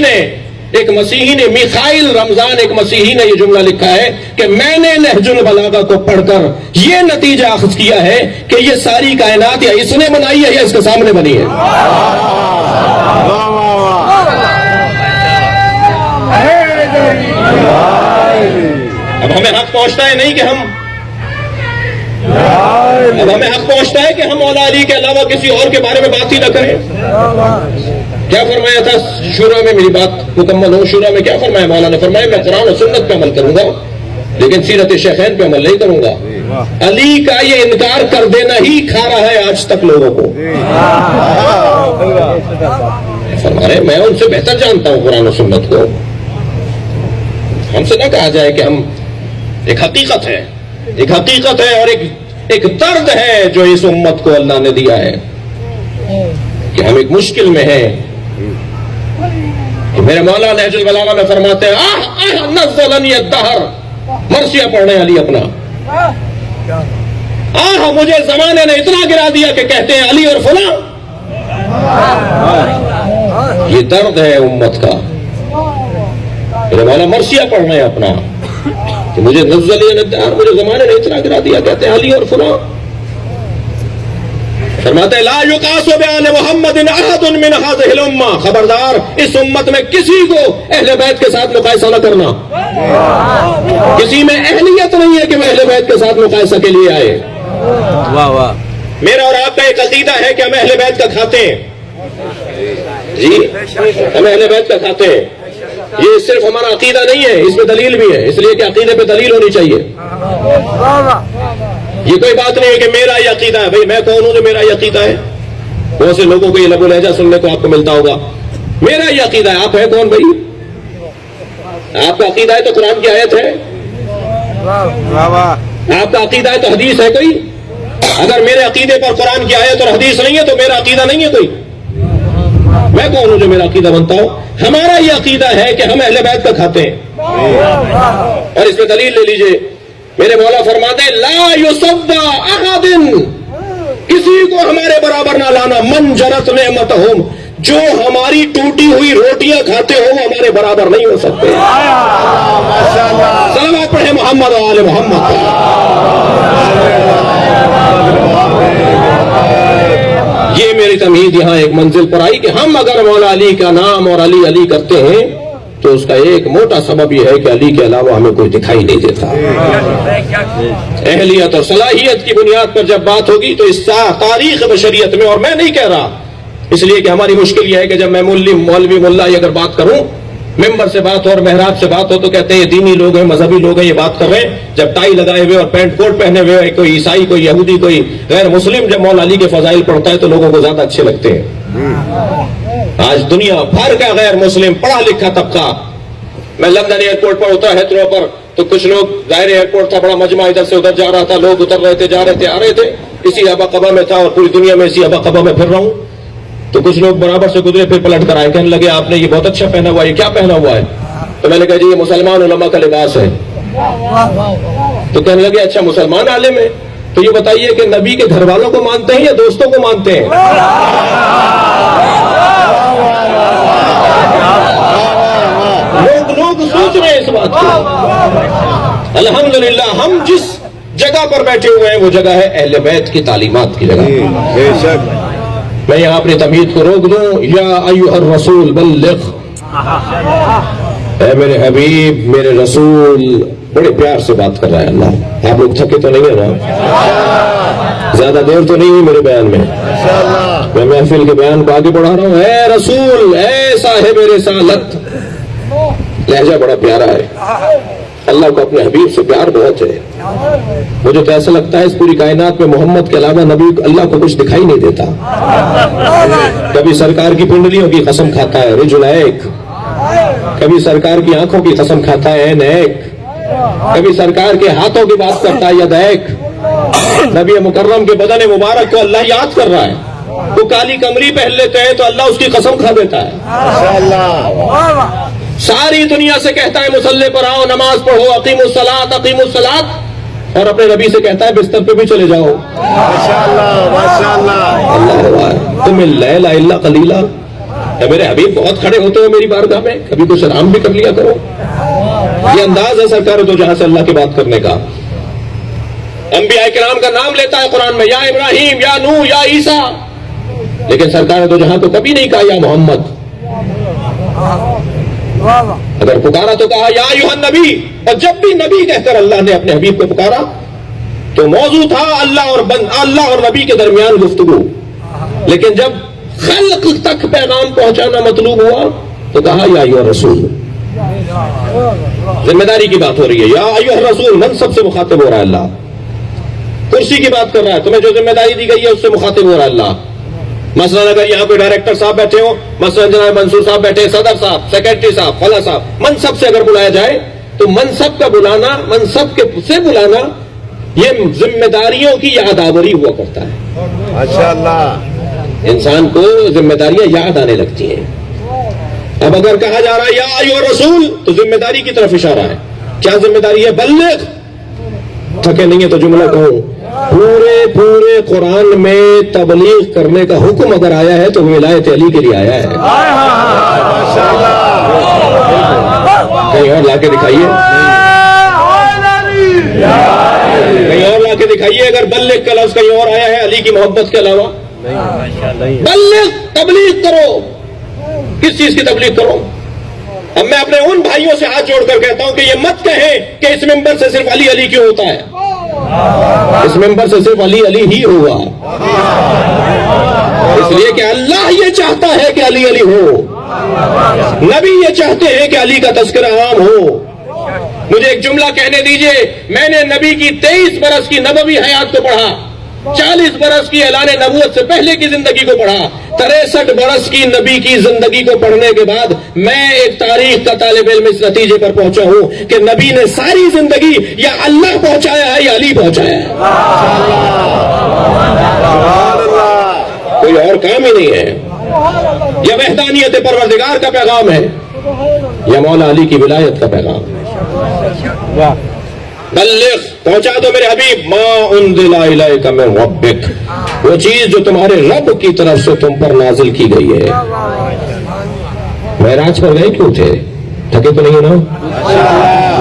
نے میخائیل رمضان, ایک مسیحی نے یہ جملہ لکھا ہے کہ میں نے نہج البلاغہ کو پڑھ کر یہ نتیجہ اخذ کیا ہے کہ یہ ساری کائنات یا اس نے بنائی ہے یا اس کے سامنے بنی ہے. اب ہمیں حق پہنچتا ہے نہیں کہ ہم مولا علی کے علاوہ کسی اور کے بارے میں بات ہی نہ کریں. کیا فرمایا تھا شورا میں, میری بات مکمل ہو, شورا میں کیا فرمایا مولا نے؟ فرمایا میں قرآن و سنت پہ عمل کروں گا لیکن سیرت شیخین پہ عمل نہیں کروں گا. علی کا یہ انکار کر دینا ہی کھا رہا ہے آج تک لوگوں کو. فرما رہے میں ان سے بہتر جانتا ہوں قرآن و سنت کو. ہم سے نہ کہا جائے کہ ہم, ایک حقیقت ہے اور ایک درد ہے جو اس امت کو اللہ نے دیا ہے کہ ہم ایک مشکل میں ہیں. کہ میرے مولا نہج البلاغہ میں فرماتے ہیں نزلنی الدہر, مرثیہ پڑھنے علی اپنا, مجھے زمانے نے اتنا گرا دیا کہ کہتے ہیں علی اور فلاں. یہ درد ہے امت کا. میرے مولا مرثیہ پڑھنا ہے اپنا کہ مجھے مجھے زمانے نے اتنا گرا دیا, کہتے ہیں علی اور فلاں. فرماتے ہیں لا یقاس بیان محمد احد من هذه الامه, خبردار اس امت میں کسی کو اہل بیت کے ساتھ مقایسہ نہ کرنا. کسی میں اہلیت نہیں ہے کہ وہ اہل بیت کے ساتھ مقایسہ کے لیے آئے. میرا اور آپ کا ایک عقیدہ ہے کہ ہم اہل بیت کا کھاتے ہیں. جی ہم اہل بیت کا کھاتے ہیں. یہ صرف ہمارا عقیدہ نہیں ہے, اس میں دلیل بھی ہے, اس لیے کہ عقیدے پہ دلیل ہونی چاہیے. یہ کوئی بات نہیں ہے کہ میرا یہ عقیدہ ہے. بھائی میں کون ہوں جو میرا یہ عقیدہ ہے؟ بہت سے لوگوں کو یہ لب و لہجہ سننے کو آپ کو ملتا ہوگا, میرا یہ عقیدہ ہے. آپ ہے کون بھائی؟ آپ کا عقیدہ ہے تو قرآن کی آیت ہے. آپ کا عقیدہ ہے تو حدیث ہے کوئی. اگر میرے عقیدے پر قرآن کی آیت اور حدیث نہیں ہے تو میرا عقیدہ نہیں ہے کوئی. میں کون ہوں جو میرا عقیدہ بنتا ہوں؟ ہمارا یہ عقیدہ ہے کہ ہم اہل بیت کا کھاتے ہیں. اور اس میں دلیل لے لیجئے, میرے مولا فرماتے ہیں لا یصدع احد, کسی کو ہمارے برابر نہ لانا. من جرت نعمتہم, جو ہماری ٹوٹی ہوئی روٹیاں کھاتے ہو وہ ہمارے برابر نہیں ہو سکتے. صلوات پڑھیں محمد و آل محمد. یہ میری تمہید یہاں ایک منزل پر آئی کہ ہم اگر مولا علی کا نام اور علی علی کرتے ہیں تو اس کا ایک موٹا سبب یہ ہے کہ علی کے علاوہ ہمیں کوئی دکھائی نہیں دیتا. اہلیت اور صلاحیت کی بنیاد پر جب بات ہوگی تو اس تاریخ بشریت میں, اور میں نہیں کہہ رہا, اس لیے کہ ہماری مشکل یہ ہے کہ جب میں مولوی ملا اگر بات کروں, ممبر سے بات ہو اور محراب سے بات ہو تو کہتے ہیں یہ دینی لوگ ہیں, مذہبی لوگ ہیں, یہ بات کر رہے ہیں. جب ٹائی لگائے ہوئے اور پینٹ کوٹ پہنے ہوئے کوئی عیسائی, کوئی یہودی, کوئی غیر مسلم جب مولا علی کے فضائل پڑھتا ہے تو لوگوں کو زیادہ اچھے لگتے ہیں. آج دنیا بھر کا غیر مسلم پڑھا لکھا طبقہ, میں لندن ایئرپورٹ پر اترا ہیتھرو پر تو کچھ لوگ, ظاہر ایئرپورٹ تھا, بڑا مجمع ادھر سے ادھر جا رہا تھا, لوگ اتر رہے تھے, جا رہے تھے, آ رہے تھے, اسی ابا قبا میں تھا اور پوری دنیا میں اسی ابا قبا میں پھر رہا ہوں. تو کچھ لوگ برابر سے گزرے, پھر پلٹ کر آئے, کہنے لگے آپ نے یہ بہت اچھا پہنا ہوا ہے, یہ کیا پہنا ہوا ہے؟ تو میں نے کہا جی یہ مسلمان علماء کا لباس ہے. تو کہنے لگے اچھا مسلمان عالم ہے, تو یہ بتائیے کہ نبی کے گھر والوں کو مانتے ہیں یا دوستوں کو مانتے ہیں؟ لوگ سوچ رہے ہیں اس بات کو. الحمدللہ ہم جس جگہ پر بیٹھے ہوئے ہیں وہ جگہ ہے اہل بیت کی تعلیمات کی جگہ. میں یہاں اپنی تمہید کو روک دوں. یا ایھا الرسول بلغ, اے میرے حبیب, میرے رسول, بڑے پیار سے بات کر رہا ہے اللہ. آپ لوگ تھکے تو نہیں ہے نا؟ زیادہ دیر تو نہیں ہوئی میرے بیان میں. میں محفل کے بیان کو آگے بڑھا رہا ہوں. اے رسول, اے صاحب رسالت, لہجہ بڑا پیارا ہے. اللہ کو اپنے حبیب سے پیار بہت ہے. مجھے تو ایسا لگتا ہے اس پوری کائنات میں محمد کے علاوہ نبی اللہ کو کچھ دکھائی نہیں دیتا. کبھی سرکار کی پنڈلیوں کی قسم کھاتا ہے رجل ایک, کبھی سرکار کی آنکھوں کی قسم کھاتا ہے عین ایک, کبھی سرکار کے ہاتھوں کی بات کرتا ہے ید ایک. نبی مکرم کے بدن مبارک کو اللہ یاد کر رہا ہے. وہ کالی کمری پہن لیتے ہیں تو اللہ اس کی قسم کھا دیتا ہے. ساری دنیا سے کہتا ہے مصلی پر آؤ, نماز پڑھو, اقیموا الصلاۃ اقیموا الصلاۃ, اور اپنے نبی سے کہتا ہے بستر پہ بھی چلے جاؤ. اللہ تم اللیل الا قلیلا. میرے حبیب بہت کھڑے ہوتے ہو میری بارگاہ میں, کبھی کچھ آرام بھی کر لیا کرو. یہ انداز ہے سرکار تو جہاں سے اللہ کی بات کرنے کا. انبیاء کرام کا نام لیتا ہے قرآن میں, یا ابراہیم, یا نوح, یا عیسیٰ, لیکن سرکار تو جہاں تو کبھی نہیں کہا یا محمد. اگر پکارا تو کہا یا ایھا النبی, اور جب بھی نبی کہہ کر اللہ نے اپنے حبیب کو پکارا تو موضوع تھا اللہ اور نبی کے درمیان گفتگو. لیکن جب خلق تک پیغام پہنچانا مطلوب ہوا تو کہا یا ایھا الرسول. ذمہ داری کی بات ہو رہی ہے. یا ایھا الرسول, منصب سے مخاطب ہو رہا ہے اللہ. کرسی کی بات کر رہا ہے, تمہیں جو ذمہ داری دی گئی ہے اس سے مخاطب ہو رہا ہے اللہ. مثلا اگر یہاں کوئی ڈائریکٹر صاحب بیٹھے ہو, مثلا جناب منصور صاحب بیٹھے, صدر صاحب, سیکرٹری صاحب, فلاں صاحب, منصب سے اگر بلایا جائے تو منصب کا بلانا, منصب کے سے بلانا, یہ ذمہ داریوں کی یاد آوری ہوا کرتا ہے. ماشاءاللہ, انسان کو ذمہ داریاں یاد آنے لگتی ہیں. اب اگر کہا جا رہا ہے یا ایھا الرسول تو ذمہ داری کی طرف اشارہ ہے. کیا ذمہ داری ہے؟ بلغ. تھکے نہیں ہے تو جملہ کہوں, پورے قرآن میں تبلیغ کرنے کا حکم اگر آیا ہے تو ولایت علی کے لیے آیا ہے. کہیں اور لا کے دکھائیے, کہیں اور لا کے دکھائیے. اگر بلغ کا لفظ کہیں اور آیا ہے علی کی محبت کے علاوہ. بلغ, تبلیغ کرو. کس چیز کی تبلیغ کرو؟ اب میں اپنے ان بھائیوں سے ہاتھ جوڑ کر کہتا ہوں کہ یہ مت کہیں کہ اس ممبر سے صرف علی علی کیوں ہوتا ہے. اس ممبر سے صرف علی علی ہی ہوگا، اس لیے کہ اللہ یہ چاہتا ہے کہ علی علی ہو، نبی یہ چاہتے ہیں کہ علی کا تذکرہ عام ہو۔ مجھے ایک جملہ کہنے دیجئے، میں نے نبی کی 23 برس کی نبوی حیات کو پڑھا، 40 برس کی اعلان نبوت سے پہلے کی زندگی کو پڑھا، 63 برس کی نبی کی زندگی کو پڑھنے کے بعد میں ایک تاریخ کا طالب علم اس نتیجے پر پہنچا ہوں کہ نبی نے ساری زندگی یا اللہ پہنچایا ہے یا علی پہنچایا ہے، کوئی اور کام ہی نہیں ہے۔ یا وحدانیت پروردگار کا پیغام ہے یا مولا علی کی ولایت کا پیغام ہے۔ بلغ، پہنچا دو میرے حبیب، ما انزل الیک من ربک، وہ چیز جو تمہارے رب کی طرف سے تم پر نازل کی گئی ہے۔ معراج پر گئے کیوں تھے؟ تھکے تو نہیں نا؟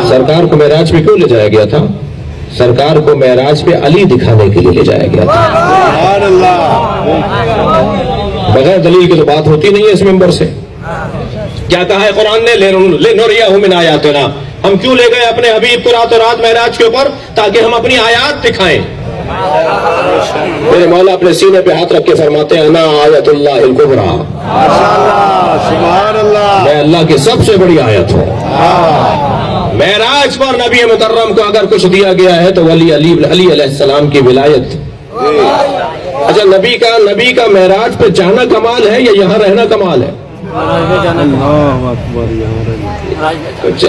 سرکار کو معراج پہ کیوں لے جایا گیا تھا؟ سرکار کو معراج پہ علی دکھانے کے لیے لے جایا گیا تھا۔ بغیر دلیل کی تو بات ہوتی نہیں ہے اس ممبر سے۔ کیا کہا ہے قرآن نے؟ لِنُرِيَهُ مِنْ آیَاتِنَا، ہم کیوں لے گئے اپنے حبیب کو راتوں رات معراج کے اوپر؟ تاکہ ہم اپنی آیات دکھائیں۔ میرے مولا اپنے سینے پہ ہاتھ رکھ کے فرماتے ہیں انا آیت اللہ الکبریٰ، میں اللہ کی سب سے بڑی آیت ہوں۔ معراج پر نبی مکرم کو اگر کچھ دیا گیا ہے تو علی علیہ السلام کی ولایت۔ اچھا، نبی کا معراج پہ جانا کمال ہے یا یہاں رہنا کمال ہے؟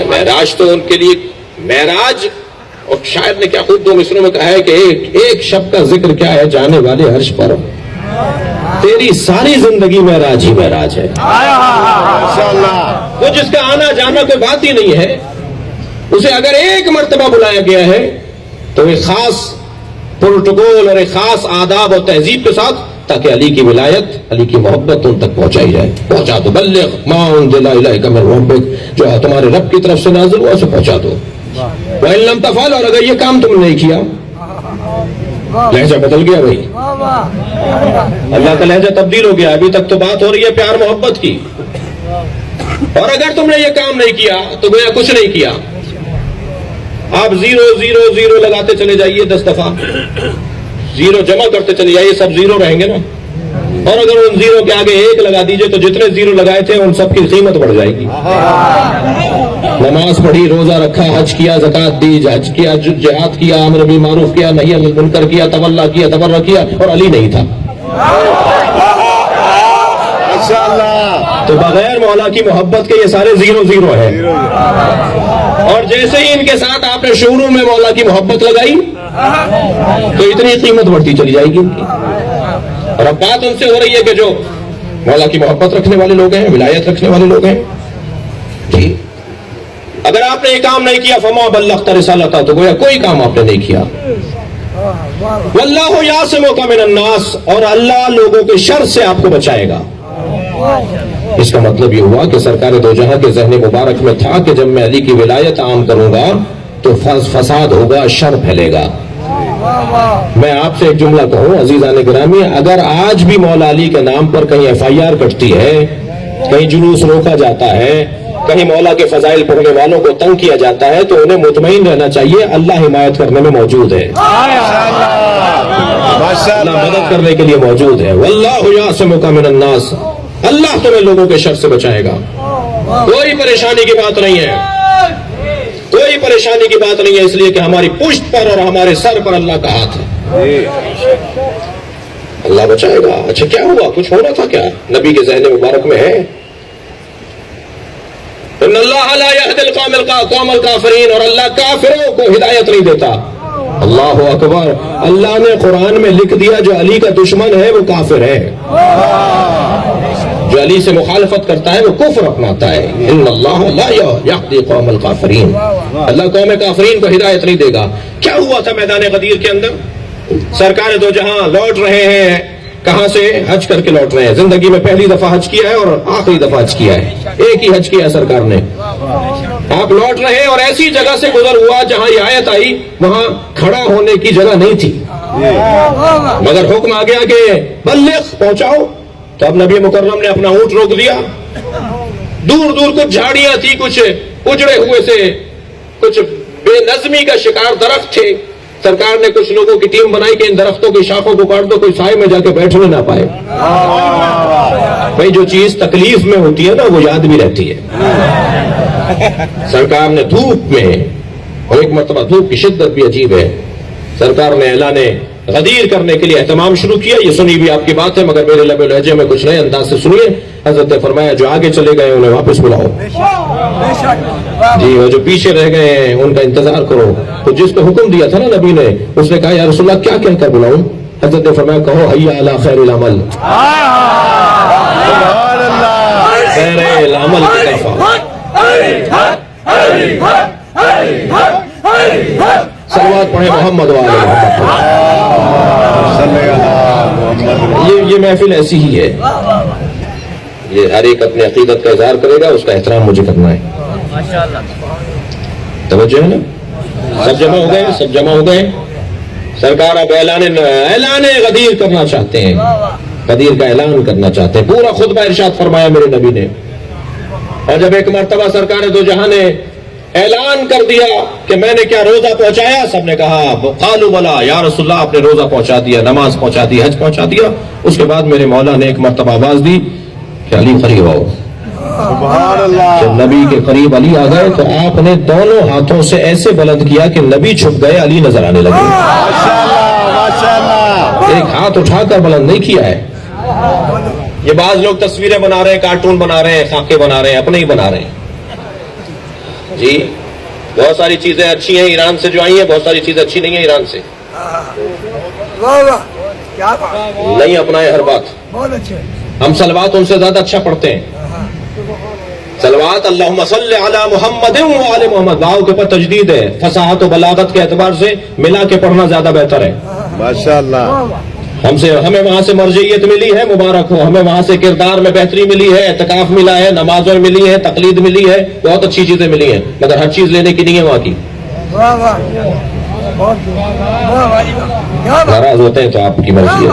معراج تو ان کے لیے معراج، اور شاعر نے کیا خود 2 مصروں میں کہا ہے کہ ایک شب کا ذکر کیا ہے جانے والے عرش پر، تیری ساری زندگی معراج ہی معراج ہے۔ وہ جس کا آنا جانا کوئی بات ہی نہیں ہے، اسے اگر ایک مرتبہ بلایا گیا ہے تو ایک خاص پروٹوکول اور ایک خاص آداب اور تہذیب کے ساتھ، تاکہ علی کی ولایت، علی کی محبت ان تک پہنچائی جائے۔ پہنچا دو، بلغ ما انزل الیک من ربک، جو تمہارے رب کی طرف سے نازل ہوا اسے پہنچا دو۔ وَإِن لَمْ تَفْعَلُوا، اور اگر یہ کام تم نے نہیں کیا، لہجہ بدل گیا بھائی، اللہ کا لہجہ تبدیل ہو گیا۔ ابھی تک تو بات ہو رہی ہے پیار محبت کی، اور اگر تم نے یہ کام نہیں کیا تو گویا کچھ نہیں کیا۔ آپ 0 0 0 لگاتے چلے جائیے، 10 دفعہ 0 جمع کرتے چلے جائیے، سب 0 رہیں گے نا۔ اور اگر ان 0 کے آگے 1 لگا دیجئے تو جتنے 0 لگائے تھے ان سب کی قیمت بڑھ جائے گی۔ نماز پڑھی، روزہ رکھا، حج کیا، زکات دی، حج کیا، جہاد کیا، امر بالمعروف کیا، نہی عن المنکر کیا، تولہ کیا، تبرع کیا، اور علی نہیں تھا تو بغیر مولا کی محبت کے یہ سارے 0 0 ہیں۔ اور جیسے ہی ان کے ساتھ آپ نے شعوروں میں مولا کی محبت لگائی تو اتنی قیمت بڑھتی چلی جائے گی ان کی۔ اور اب بات ان سے ہو رہی ہے کہ جو مولا کی محبت رکھنے والے لوگ ہیں، ولایت رکھنے والے لوگ ہیں، جی اگر آپ نے یہ کام نہیں کیا فما بلغت رسالتہ، تو گویا کوئی کام آپ نے نہیں کیا۔ واللہ یعصمک من الناس، اور اللہ لوگوں کے شر سے آپ کو بچائے گا۔ اس کا مطلب یہ ہوا کہ سرکار دو جہاں کے ذہن مبارک میں تھا کہ جب میں علی کی ولایت عام کروں گا تو فساد ہوگا، شر پھیلے گا۔ میں آپ سے ایک جملہ کہوں عزیزان گرامی، اگر آج بھی مولا علی کے نام پر کہیں FIR کٹتی ہے، کہیں جلوس روکا جاتا ہے، کہیں مولا کے فضائل پڑھنے والوں کو تنگ کیا جاتا ہے، تو انہیں مطمئن رہنا چاہیے اللہ حمایت کرنے میں موجود ہے، اللہ مدد کرنے کے لیے موجود ہے۔ واللہ یعصمک من الناس، اللہ تمہیں لوگوں کے شر سے بچائے گا۔ کوئی پریشانی کی بات نہیں ہے، کوئی پریشانی کی بات نہیں ہے، اس لیے کہ ہماری پشت پر اور ہمارے سر پر اللہ کا ہاتھ ہے، اللہ بچائے گا۔ اچھا کیا ہوا؟ کچھ ہونا تھا کیا؟ نبی کے ذہن مبارک میں ہے ان اللہ لا یہدی القوم الکافرین، اور اللہ کافروں کو ہدایت نہیں دیتا۔ اللہ اکبر، اللہ نے قرآن میں لکھ دیا جو علی کا دشمن ہے وہ کافر ہے، جو علی سے مخالفت کرتا ہے وہ کفر اپناتا ہے۔ ان اللہ لا یہدی قوم الکافرین، اللہ قوم کافرین کو ہدایت نہیں دے گا۔ کیا ہوا تھا میدان غدیر کے اندر؟ سرکار دو جہاں لوٹ رہے ہیں، کہاں سے؟ حج کر کے لوٹ رہے ہیں۔ زندگی میں پہلی دفعہ حج کیا ہے اور آخری دفعہ حج کیا ہے، ایک ہی حج کیا ہے سرکار نے۔ آپ لوٹ رہے ہیں اور ایسی جگہ سے گزر ہوا جہاں یہ آیت آئی وہاں کھڑا ہونے کی جگہ نہیں تھی، مگر حکم آ گیا کہ بلغ، پہنچاؤ۔ تو اب نبی مکرم نے اپنا اونٹ روک دیا، دور دور کچھ جھاڑیاں تھی، کچھ اجڑے ہوئے سے، کچھ بے نظمی کا شکار درخت تھے، سرکار نے کچھ لوگوں کی ٹیم بنائی کہ ان درختوں کی شاخوں کو کاٹ دو، کوئی سائے میں جا کے بیٹھنے نہ پائے۔ بھائی جو چیز تکلیف میں ہوتی ہے نا وہ یاد بھی رہتی ہے۔ سرکار نے دھوپ میں، اور ایک مرتبہ دھوپ کی شدت بھی عجیب ہے، سرکار نے اعلان غدیر کرنے کے لیے اہتمام شروع کیا۔ یہ سنی بھی آپ کی بات ہے مگر میرے لب و لہجے میں کچھ نئے انداز سے سنیے۔ حضرت نے فرمایا جو آگے چلے گئے انہیں واپس بلاؤ، جی وہ جو پیچھے رہ گئے ہیں ان کا انتظار کرو۔ تو جس کو حکم دیا تھا نا نبی نے، اس نے کہا یا رسول اللہ کیا کہہ کر بلاؤں؟ حضرت نے فرمایا کہو حیا علی خیر العمل، خیر العمل کی طرف آؤ۔ صلوات پڑھیں محمد وآل محمد۔ یہ محفل ایسی ہی ہے، یہ ہر ایک اپنے عقیدت کا اظہار کرے گا، اس کا احترام مجھے کرنا ہے۔ توجہ ہے نا؟ سب جمع ہو گئے، سب جمع ہو گئے۔ سرکار اب اعلان غدیر کرنا چاہتے ہیں، غدیر کا اعلان کرنا چاہتے ہیں۔ پورا خطبہ ارشاد فرمایا میرے نبی نے، اور جب ایک مرتبہ سرکار دو جہاں نے اعلان کر دیا کہ میں نے کیا روزہ پہنچایا، سب نے کہا قالوا بلا یا رسول اللہ، آپ نے روزہ پہنچا دیا، نماز پہنچا دی، حج پہنچا دیا۔ اس کے بعد میرے مولا نے ایک مرتبہ آواز دی کہ علی قریب آؤ۔ سبحان اللہ۔ جب نبی کے قریب علی آ گئے تو آپ نے دونوں ہاتھوں سے ایسے بلند کیا کہ نبی چھپ گئے، علی نظر آنے لگے۔ ماشاءاللہ ماشاءاللہ۔ ایک ہاتھ اٹھا کر بلند نہیں کیا ہے۔ یہ بعض لوگ تصویریں بنا رہے ہیں، کارٹون بنا رہے ہیں، خاکے بنا رہے ہیں، اپنے ہی بنا رہے ہیں۔ جی بہت ساری چیزیں اچھی ہیں ایران سے جو آئی ہیں، بہت ساری چیزیں اچھی نہیں ہیں ایران سے، نہیں اپنائے ہر بات۔ ہم صلوات ان سے زیادہ اچھا پڑھتے ہیں۔ صلوات اللہم صلی علی محمد و آل محمد، واو کے اوپر تجدید ہے، فصاحت و بلاغت کے اعتبار سے ملا کے پڑھنا زیادہ بہتر ہے۔ ماشاءاللہ۔ ہمیں وہاں سے مرجعیت ملی ہے، مبارک ہو، ہمیں وہاں سے کردار میں بہتری ملی ہے، اعتکاف ملا ہے، نمازوں میں ملی ہے، تقلید ملی ہے، بہت اچھی چیزیں ملی ہیں، مگر ہر چیز لینے کی نہیں ہے وہاں کی۔ ناراض ہوتے ہیں تو آپ کی مرضی ہے۔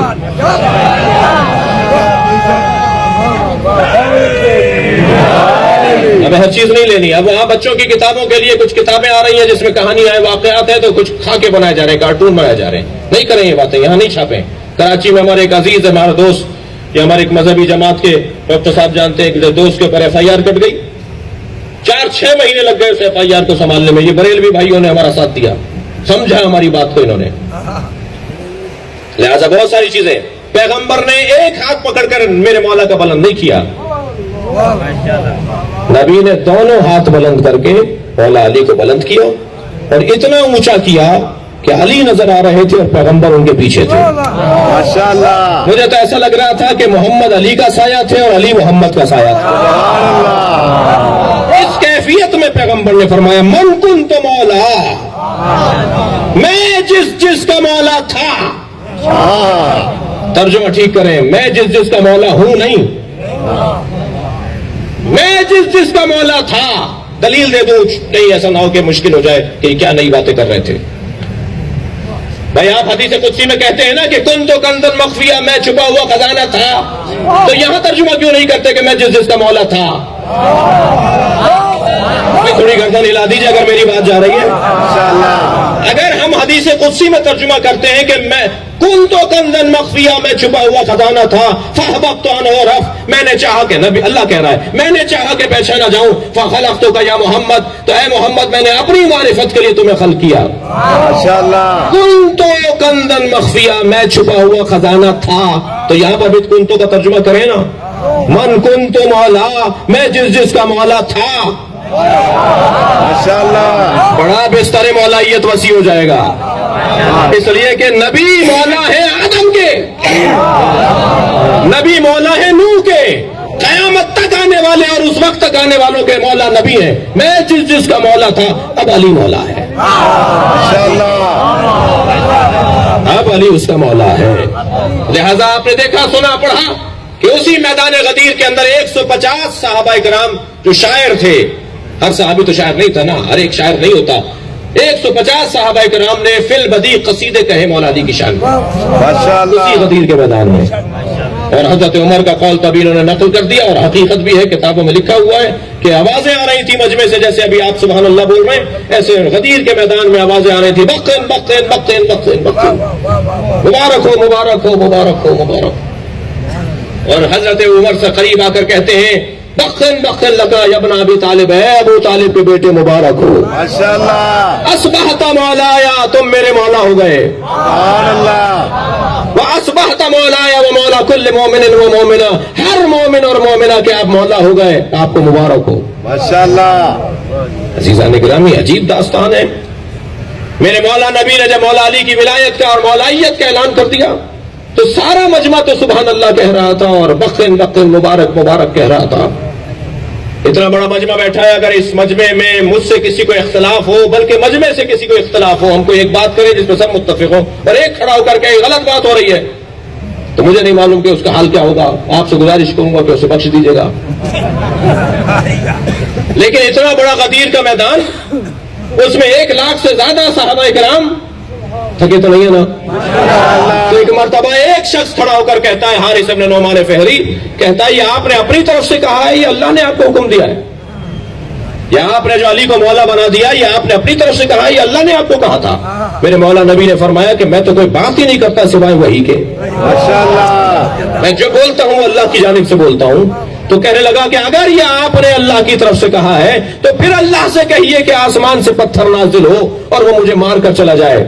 ہمیں ہر چیز نہیں لینی۔ اب وہاں بچوں کی کتابوں کے لیے کچھ کتابیں آ رہی ہیں جس میں کہانیاں ہیں، واقعات ہیں، تو کچھ خاکے بنائے جا رہے ہیں، کارٹون بنائے جا رہے ہیں۔ نہیں کریں یہ باتیں، یہاں نہیں چھاپیں۔ کراچی میں ہمارے ایک عزیز ہے، ہمارا دوست، یہ ہمارے ایک مذہبی جماعت کے ڈاکٹر صاحب جانتے ہیں، کہ دوست کے اوپر FIR کٹ گئی، 4-6 مہینے لگ گئے اس FIR کو سنبھالنے میں۔ یہ بریلوی بھائیوں نے ہمارا ساتھ دیا، سمجھا ہماری بات کو انہوں نے۔ لہذا بہت ساری چیزیں، پیغمبر نے ایک ہاتھ پکڑ کر میرے مولا کا بلند نہیں کیا، نبی نے دونوں ہاتھ بلند کر کے مولا علی کو بلند کیا، اور اتنا اونچا کیا کہ علی نظر آ رہے تھے اور پیغمبر ان کے پیچھے تھے۔ ماشاءاللہ۔ مجھے تو ایسا لگ رہا تھا کہ محمد علی کا سایہ تھے اور علی محمد کا سایہ تھا۔ اس کیفیت میں پیغمبر نے فرمایا من کنت مولا، میں جس کا مولا تھا۔ ترجمہ ٹھیک کریں، میں جس کا مولا ہوں نہیں، میں جس کا مولا تھا۔ دلیل دے دوں، نہیں ایسا نہ ہو کہ مشکل ہو جائے کہ کیا نئی باتیں کر رہے تھے۔ بھائی آپ حدیث قدسی میں کہتے ہیں نا کہ کنت کنزا مخفیہ، میں چھپا ہوا خزانہ تھا، تو یہاں ترجمہ کیوں نہیں کرتے کہ میں جس کا مولا تھا؟ تھوڑی گردن ہلا دیجیے اگر میری بات جا رہی ہے۔ اگر ہم حدیث قدسی میں ترجمہ کرتے ہیں کہ میں کنت کنزا مخفیہ، میں چھپا ہوا خزانہ تھا، فاحببت ان اعرف، میں نے چاہا کہ نبی اللہ کہہ رہا ہے میں نے چاہا کہ پہچانا جاؤں، فخلقتک یا محمد، تو اے محمد میں نے اپنی معرفت کے لیے تمہیں خلق کیا۔ ماشاءاللہ۔ کنت کنزا مخفیہ، میں چھپا ہوا خزانہ تھا، تو یہاں پر بھی کنتو کا ترجمہ کریں نا، من کنت مولا، میں جس کا مولا تھا۔ ماشاءاللہ۔ بڑا بستر مولائیت وسیع ہو جائے گا، اس لیے کہ نبی مولا ہے آدم کے، نبی مولا ہے نوح کے، قیامت تک آنے والے اور اس وقت تک آنے والوں کے مولا نبی ہیں۔ میں جس کا مولا تھا اب علی مولا ہے، ماشاءاللہ۔ اب علی اس کا مولا ہے۔ لہذا آپ نے دیکھا سنا پڑھا کہ اسی میدان غدیر کے اندر 150 صحابہ کرام جو شاعر تھے، ہر صحابی تو شاعر نہیں تھا نا، ہر ایک شاعر نہیں ہوتا، 150 صحابہ کرام نے فی البدیع قصیدے کہے مولا علی کی شان میں، ماشاءاللہ۔ اسی غدیر کے میدان میں۔ اور حضرت عمر کا قول تب انہوں نے نقل کر دیا، اور حقیقت بھی ہے، کتابوں میں لکھا ہوا ہے کہ آوازیں آ رہی تھی مجمع سے، جیسے ابھی آپ سبحان اللہ بول رہے ہیں، ایسے غدیر کے میدان میں آوازیں آ رہی تھی، بقن بقن بقن بقن بقن، مبارک ہو مبارک ہو مبارک ہو مبارک ہو۔ اور حضرت عمر سے قریب آ کر کہتے ہیں بقن بقن لگا ابن ابی طالب، ہے ابو طالب کے بیٹے مبارک ہو، ماشاءاللہ اصبحت مولایا، تم میرے مولا ہو گئے، سبحان اللہ وَأَصْبَحْتَ مَوْلَايَ وَمَوْلَا كُلِّ مُؤْمِنٍ وَمُؤْمِنَةٍ، ہر مومن اور مومنہ کے آپ مولا ہو گئے، آپ کو مبارک ہو۔ ماشاءاللہ عزیزان گرامی، عجیب داستان ہے۔ میرے مولا نبی نے جب مولا علی کی ولایت کا اور مولائیت کا اعلان کر دیا تو سارا مجمع تو سبحان اللہ کہہ رہا تھا اور بقن بقن مبارک مبارک کہہ رہا تھا۔ اتنا بڑا مجمع بیٹھا ہے، اگر اس مجمع میں مجھ سے کسی کو اختلاف ہو، بلکہ مجمع سے کسی کو اختلاف ہو، ہم کو ایک بات کرے جس میں سب متفق ہو، اور ایک کھڑا ہو کر کے غلط بات ہو رہی ہے، تو مجھے نہیں معلوم کہ اس کا حال کیا ہوگا۔ آپ سے گزارش کروں گا کہ اسے بخش دیجیے گا۔ لیکن اتنا بڑا غدیر کا میدان، اس میں 1 لاکھ سے زیادہ صحابہ کرام، تھکے تو نہیں ہے نا؟ تو ایک مرتبہ ایک شخص کھڑا ہو کر کہتا ہے، حارث ابن نعمان فہری کہتا ہے، یہ آپ نے اپنی طرف سے کہا ہے، یہ اللہ نے آپ کو حکم دیا ہے؟ یا آپ نے جو علی کو مولا بنا دیا، یہ آپ نے اپنی طرف سے کہا ہے، یہ اللہ نے آپ کو کہا تھا؟ میرے مولا نبی نے فرمایا کہ میں تو کوئی بات ہی نہیں کرتا سوائے وحی کے، ماشاءاللہ میں جو بولتا ہوں اللہ کی جانب سے بولتا ہوں۔ تو کہنے لگا کہ اگر یہ آپ نے اللہ کی طرف سے کہا ہے تو پھر اللہ سے کہیے کہ آسمان سے پتھر نازل ہو اور وہ مجھے مار کر چلا جائے۔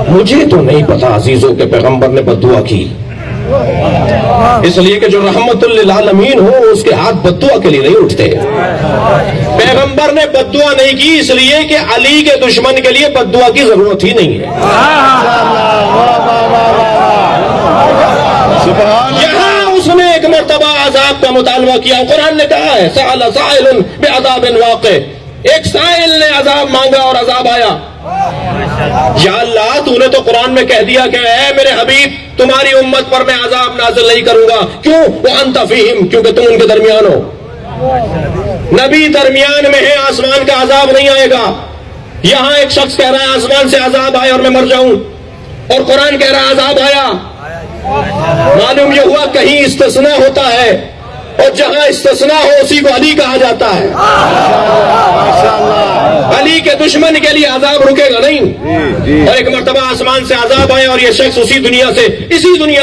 مجھے تو نہیں پتا عزیزوں کے پیغمبر نے بد دعا کی، اس لیے کہ جو رحمت للعالمین ہو اس کے ہاتھ بد دعا کے لیے نہیں اٹھتے۔ پیغمبر نے بد دعا نہیں کی اس لیے کہ علی کے دشمن کے لیے بد دعا کی ضرورت ہی نہیں ہے۔ یہاں اس نے ایک مرتبہ عذاب کا مطالبہ کیا، قرآن نے کہا ہے سأل سائل بعذاب واقع، ایک سائل نے عذاب مانگا اور عذاب آیا۔ یا اللہ تو نے تو قرآن میں کہہ دیا کہ اے میرے حبیب تمہاری امت پر میں عذاب نازل نہیں کروں گا، کیوں؟ وانت فیہم، کیونکہ تم ان کے درمیان ہو۔ نبی درمیان میں ہے، آسمان کا عذاب نہیں آئے گا۔ یہاں ایک شخص کہہ رہا ہے آسمان سے عذاب آئے اور میں مر جاؤں، اور قرآن کہہ رہا ہے عذاب آیا۔ معلوم یہ ہوا کہیں استثناء ہوتا ہے، اور جہاں استثناء ہو اسی کو علی کہا جاتا ہے۔ علی کے دشمن کے لیے عذاب رکے گا نہیں۔ اور ایک مرتبہ آسمان سے عذاب آیا اور یہ شخص اسی دنیا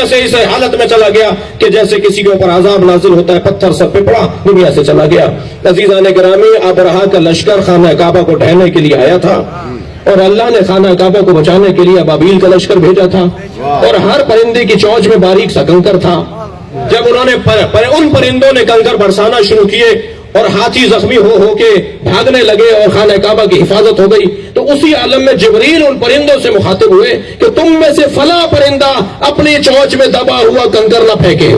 سے اس حالت میں چلا گیا کہ جیسے کسی کے اوپر عذاب نازل ہوتا ہے، پتھر سر پہ پڑا، دنیا سے چلا گیا۔ عزیزان گرامی، ابرہہ کا لشکر خانہ کعبہ کو ڈھہنے کے لیے آیا تھا، اور اللہ نے خانہ کعبہ کو بچانے کے لیے ابابیل کا لشکر بھیجا تھا، اور ہر پرندے کی چونچ میں باریک سا کنکر تھا۔ جب انہوں نے ان پرندوں نے کنکر برسانا شروع کیے اور ہاتھی زخمی ہو کے بھاگنے لگے اور خانہ کعبہ کی حفاظت ہو گئی، تو اسی عالم میں جبریل ان پرندوں سے مخاطب ہوئے کہ تم میں سے فلاں پرندہ اپنی چونچ میں دبا ہوا کنکر نہ پھینکے۔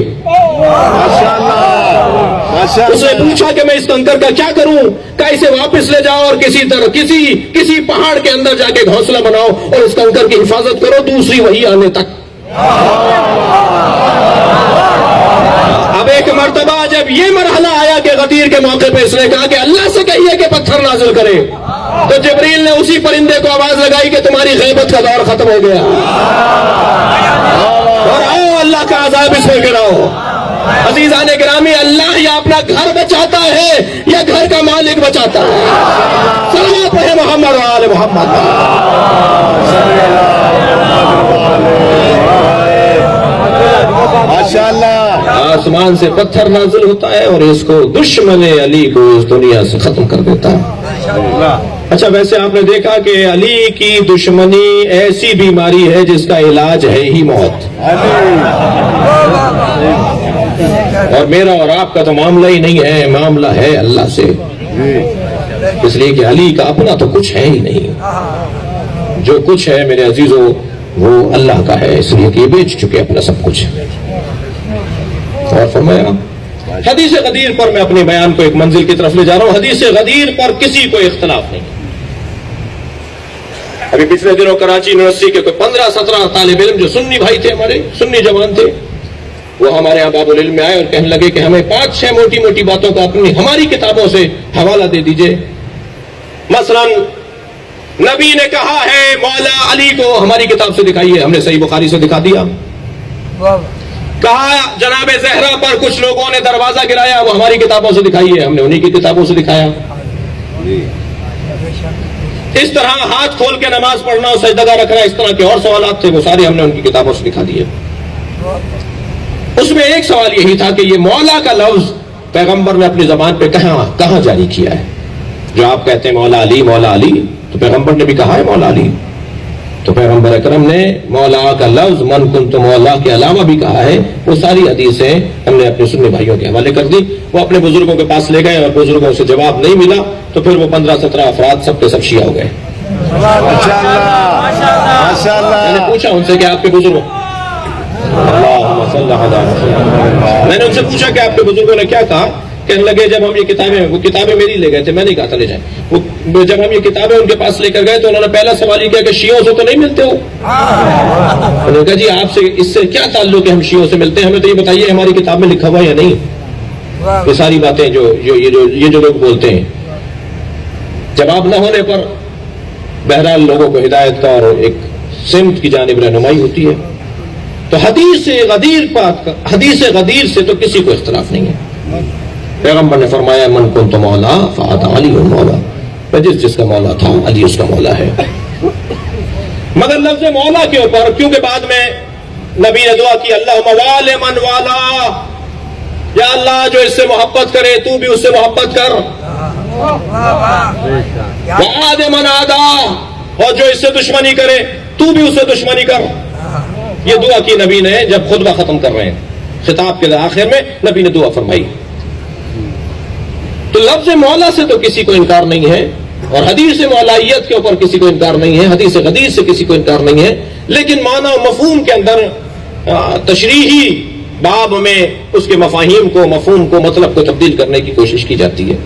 اس نے پوچھا کہ میں اس کنکر کا کیا کروں؟ کہ اسے واپس لے جاؤ اور کسی پہاڑ کے اندر جا کے گھونسلہ بناؤ اور اس کنکر کی حفاظت کرو دوسری وحی آنے تک۔ اب ایک مرتبہ جب یہ مرحلہ آیا کہ غدیر کے موقع پہ اس نے کہا کہ اللہ سے کہیے کہ پتھر نازل کرے، تو جبریل نے اسی پرندے کو آواز لگائی کہ تمہاری غیبت کا دور ختم ہو گیا، اور آؤ اللہ کا عذاب اس میں گراؤ۔ عزیزان گرامی، اللہ یا اپنا گھر بچاتا ہے یا گھر کا مالک بچاتا ہے؟ صلوات پڑھیں محمد و آل محمد۔ ماشاءاللہ آسمان سے پتھر نازل ہوتا ہے اور اس کو دشمن علی کو اس دنیا سے ختم کر دیتا ہے۔ اچھا، ویسے آپ نے دیکھا کہ علی کی دشمنی ایسی بیماری ہے جس کا علاج ہے ہی موت، اور میرا اور آپ کا تو معاملہ ہی نہیں ہے، معاملہ ہے اللہ سے، اس لیے کہ علی کا اپنا تو کچھ ہے ہی نہیں، جو کچھ ہے میرے عزیزوں وہ اللہ کا ہے، اس لیے کہ یہ بیچ چکے اپنا سب کچھ۔ اور فرمایا حدیث غدیر پر میں اپنے بیان کو ایک منزل کی طرف لے جا رہا ہوں۔ حدیث غدیر پر کسی کو اختلاف نہیں۔ ابھی پچھلے دنوں کراچی یونیورسٹی کے کوئی 15-17 طالب علم جو سنی بھائی تھے، ہمارے سنی جوان تھے، وہ ہمارے یہاں باب العلم میں آئے اور کہنے لگے کہ ہمیں 5-6 موٹی موٹی باتوں کا ہماری کتابوں سے حوالہ دے دیجئے۔ مثلا نبی نے کہا ہے مولا علی کو، ہماری کتاب سے دکھائیے، ہم نے صحیح بخاری سے دکھا دیا۔ کہا جناب زہرا پر کچھ لوگوں نے دروازہ گرایا، وہ ہماری کتابوں سے دکھائی ہے، ہم نے انہی کی کتابوں سے دکھایا۔ اس طرح ہاتھ کھول کے نماز پڑھنا اور سجدہ رکھنا، اس طرح کے اور سوالات تھے، وہ سارے ہم نے ان کی کتابوں سے دکھا دیے۔ اس میں ایک سوال یہی تھا کہ یہ مولا کا لفظ پیغمبر نے اپنی زبان پہ کہاں جاری کیا ہے؟ جو آپ کہتے ہیں مولا علی، تو پیغمبر نے بھی کہا ہے مولا علی، تو پیغمبر اکرم نے مولا کا لفظ من کنت مولا کے علاوہ بھی کہا ہے۔ وہ ساری حدیثیں ہم نے اپنے سنی بھائیوں کے حوالے کر دی، وہ اپنے بزرگوں کے پاس لے گئے اور بزرگوں سے جواب نہیں ملا، تو پھر وہ 15-17 افراد سب کے سب شیعہ ہو گئے۔ میں نے پوچھا ان سے کہ آپ کے بزرگوں، میں نے ان سے پوچھا کہ آپ کے بزرگوں نے کیا کہا؟ کہنے لگے جب ہم یہ کتابیں میری لے گئے تھے، میں نہیں کہا تھا لے جائیں، وہ جب ہم یہ کتابیں ان کے پاس لے کر گئے تو انہوں نے پہلا سوال یہ کیا کہ شیعوں سے تو نہیں ملتے ہو؟ انہوں نے کہا جی آپ سے اس سے کیا تعلق ہے ہم شیعوں سے ملتے ہیں، ہمیں تو یہ بتائیے ہماری کتاب میں لکھا ہوا یا نہیں؟ یہ ساری باتیں جو لوگ بولتے ہیں، جواب نہ ہونے پر بہرحال لوگوں کو ہدایت کا اور ایک سمت کی جانب رہنمائی ہوتی ہے۔ تو حدیث غدیر سے تو کسی کو اختلاف نہیں ہے۔ پیغمبر نے فرمایا من کنت مولا فہذا علی مولا، جس کا مولا تھا علی اس کا مولا ہے۔ مگر لفظ مولا کے اوپر کیونکہ بعد میں نبی نے دعا کی اللہم والی من والا، یا اللہ جو اس سے محبت کرے تو بھی اس سے محبت کر، وعاد من عادا، اور جو اس سے دشمنی کرے تو بھی اس سے دشمنی کر۔ یہ دعا کی نبی نے جب خطبہ ختم کر رہے ہیں، خطاب کے آخر میں نبی نے دعا فرمائی۔ تو لفظ مولا سے تو کسی کو انکار نہیں ہے، اور حدیث مولائیت کے اوپر کسی کو انکار نہیں ہے، حدیث غدیر سے کسی کو انکار نہیں ہے، لیکن معنی و مفہوم کے اندر تشریحی باب میں اس کے مفاہیم کو، مفہوم کو، مطلب کو تبدیل کرنے کی کوشش کی جاتی ہے۔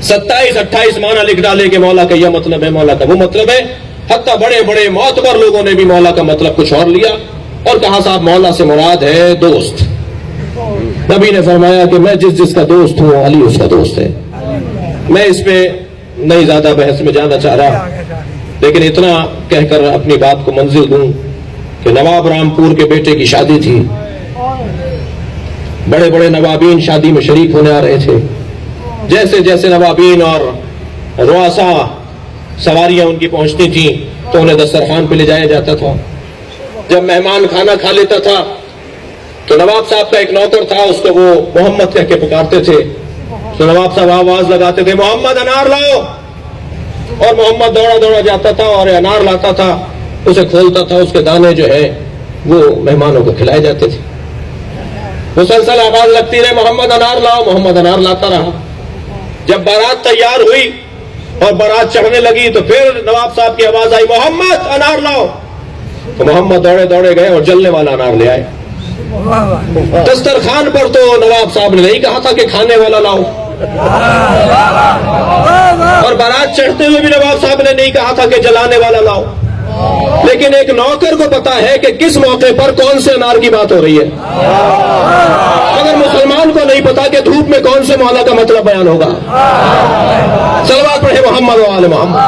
27-28 معنی لکھ ڈالے کہ مولا کا یہ مطلب ہے، مولا کا وہ مطلب ہے، حتیٰ بڑے بڑے معتبر لوگوں نے بھی مولا کا مطلب کچھ اور لیا اور کہا صاحب مولا سے مراد ہے دوست۔ نبی نے فرمایا کہ میں جس کا دوست ہوں علی اس کا دوست ہے۔ میں اس پہ نہیں زیادہ بحث میں جانا چاہ رہا، لیکن اتنا کہہ کر اپنی بات کو منزل دوں کہ نواب رامپور کے بیٹے کی شادی تھی، بڑے بڑے نوابین شادی میں شریک ہونے آ رہے تھے۔ جیسے جیسے نوابین اور رؤسا سواریاں ان کی پہنچتی تھیں تو انہیں دسترخوان پہ لے جایا جاتا تھا۔ جب مہمان کھانا کھا لیتا تھا تو نواب صاحب کا ایک نوکر تھا، اس کو وہ محمد کہہ کے پکارتے تھے، تو نواب صاحب آواز لگاتے تھے محمد انار لاؤ، اور محمد دوڑا دوڑا جاتا تھا اور انار لاتا تھا، اسے کھولتا تھا، اس کے دانے جو ہے وہ مہمانوں کو کھلائے جاتے تھے۔ مسلسل آواز لگتی رہے محمد انار لاؤ، محمد انار لاتا رہا۔ جب بارات تیار ہوئی اور بارات چڑھنے لگی تو پھر نواب صاحب کی آواز آئی محمد انار لاؤ، تو محمد دوڑے دوڑے گئے اور جلنے والا انار لے آئے۔ دسترخوان پر تو نواب صاحب نے نہیں کہا تھا کہ کھانے والا لاؤ، اور بارات چڑھتے ہوئے بھی نواب صاحب نے نہیں کہا تھا کہ جلانے والا لاؤ، لیکن ایک نوکر کو پتا ہے کہ کس موقع پر کون سے انار کی بات ہو رہی ہے، مگر مسلمان کو نہیں پتا کہ دھوپ میں کون سے مولا کا مطلب بیان ہوگا۔ صلوات پڑھے محمد و آل محمد۔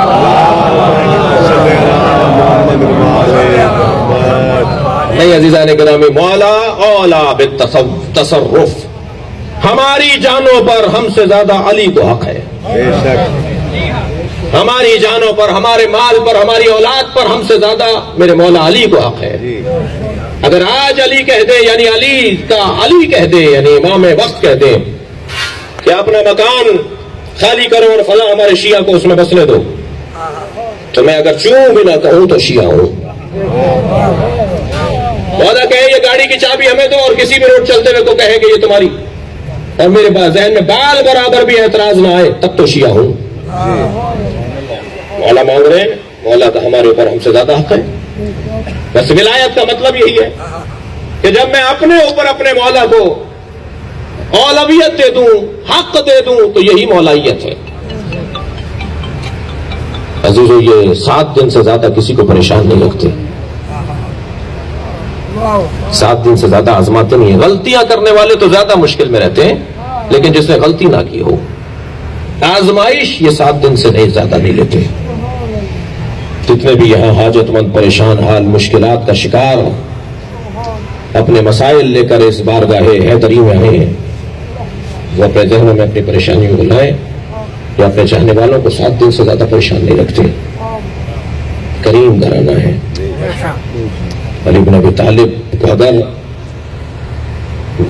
نہیں عزیزان گرامی، مولا اولا بالتصرف، ہماری جانوں پر ہم سے زیادہ علی کو حق ہے، ہماری جانوں پر، ہمارے مال پر، ہماری اولاد پر ہم سے زیادہ میرے مولا علی کو حق ہے۔ اگر آج علی کہہ دے، یعنی علی کہہ دے، یعنی امام وقت کہہ دے کہ اپنا مکان خالی کرو اور فلاں ہمارے شیعہ کو اس میں بسنے دو، تو میں اگر چوں بھی نہ کہوں تو شیعہ ہوں۔ مولا کہے یہ گاڑی کی چابی ہمیں دو، اور کسی بھی روڈ چلتے ہوئے کو کہے کہ یہ تمہاری، اور میرے ذہن میں بال برابر بھی اعتراض نہ آئے، تب تو شیعہ ہوں۔ مولا مانگ رہے ہیں، مولا کا ہمارے اوپر ہم سے زیادہ حق ہے۔ بس ولایت کا مطلب یہی ہے کہ جب میں اپنے اوپر اپنے مولا کو اولویت دے دوں، حق دے دوں، تو یہی مولائیت ہے۔ عزیزو، یہ 7 دن سے زیادہ کسی کو پریشان نہیں رکھتے، 7 دن سے زیادہ آزماتے نہیں ہیں۔ غلطیاں کرنے والے تو زیادہ مشکل میں رہتے ہیں، لیکن جس نے غلطی نہ کی ہو، آزمائش یہ 7 دن سے نہیں زیادہ نہیں لیتے۔ جتنے بھی یہاں حاجت مند، پریشان حال، مشکلات کا شکار اپنے مسائل لے کر اس بارگاہ حیدری میں آئے ہیں، وہ اپنے ذہنوں میں اپنی پریشانیوں کو لائیں یا اپنے چاہنے والوں کو 7 دن سے زیادہ پریشان نہیں رکھتے. کریم گھرانہ ہے. علی بن ابی طالب کو اگر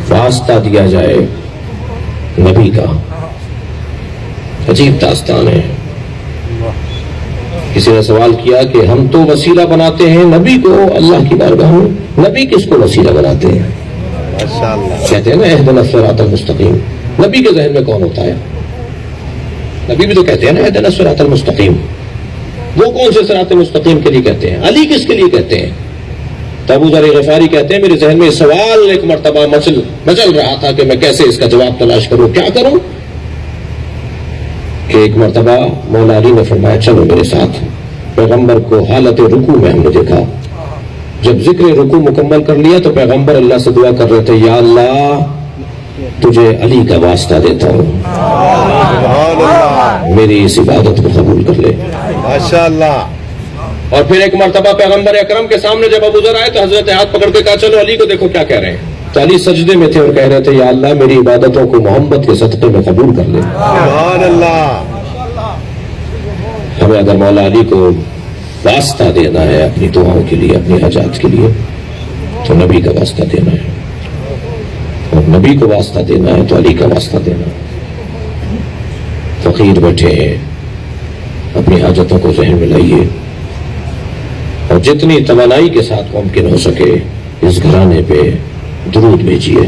واسطہ دیا جائے نبی کا، عجیب داستان ہے. کسی نے سوال کیا کہ ہم تو وسیلہ بناتے ہیں نبی کو اللہ کی بارگاہ میں، نبی کس کو وسیلہ بناتے ہیں؟ کہتے ہیں نا اہدنا الصراط المستقیم. نبی کے ذہن میں کون ہوتا ہے؟ نبی بھی تو کہتے ہیں نا اہدنا الصراط المستقیم. وہ کون سے صراط مستقیم کے لیے کہتے ہیں؟ علی کس کے لیے کہتے ہیں؟ تو ابو ذر غفاری کہتے ہیں میرے ذہن میں سوال ایک مرتبہ مچل رہا تھا کہ میں کیسے اس کا جواب تلاش کروں، کیا کروں، کہ ایک مرتبہ مولا علی نے فرمایا چلو میرے ساتھ. پیغمبر کو حالت رکوع میں ہم نے دیکھا. جب ذکر رکوع مکمل کر لیا تو پیغمبر اللہ سے دعا کر رہے تھے یا اللہ تجھے علی کا واسطہ دیتا ہوں، میری اس عبادت کو قبول کر لے. ماشاءاللہ. اور پھر ایک مرتبہ پیغمبر اکرم کے سامنے جب ابو ذر آئے تو حضرت ہاتھ پکڑ کے کہا چلو علی کو دیکھو کیا کہہ رہے ہیں. تو علی سجدے میں تھے اور کہہ رہے تھے یا اللہ میری عبادتوں کو محمد کے صدقے میں قبول کر لے. سبحان اللہ. ہمیں اگر مولا علی کو واسطہ دینا ہے اپنی دعاؤں کے لیے، اپنی حاجات کے لیے، تو نبی کا واسطہ دینا ہے. اور نبی کو واسطہ دینا ہے تو علی کا واسطہ دینا ہے. فقیر بیٹھے ہیں، اپنی حاجتوں کو ذہن میں لائیے اور جتنی توانائی کے ساتھ ممکن ہو سکے اس گھرانے پہ درود بھیجیے.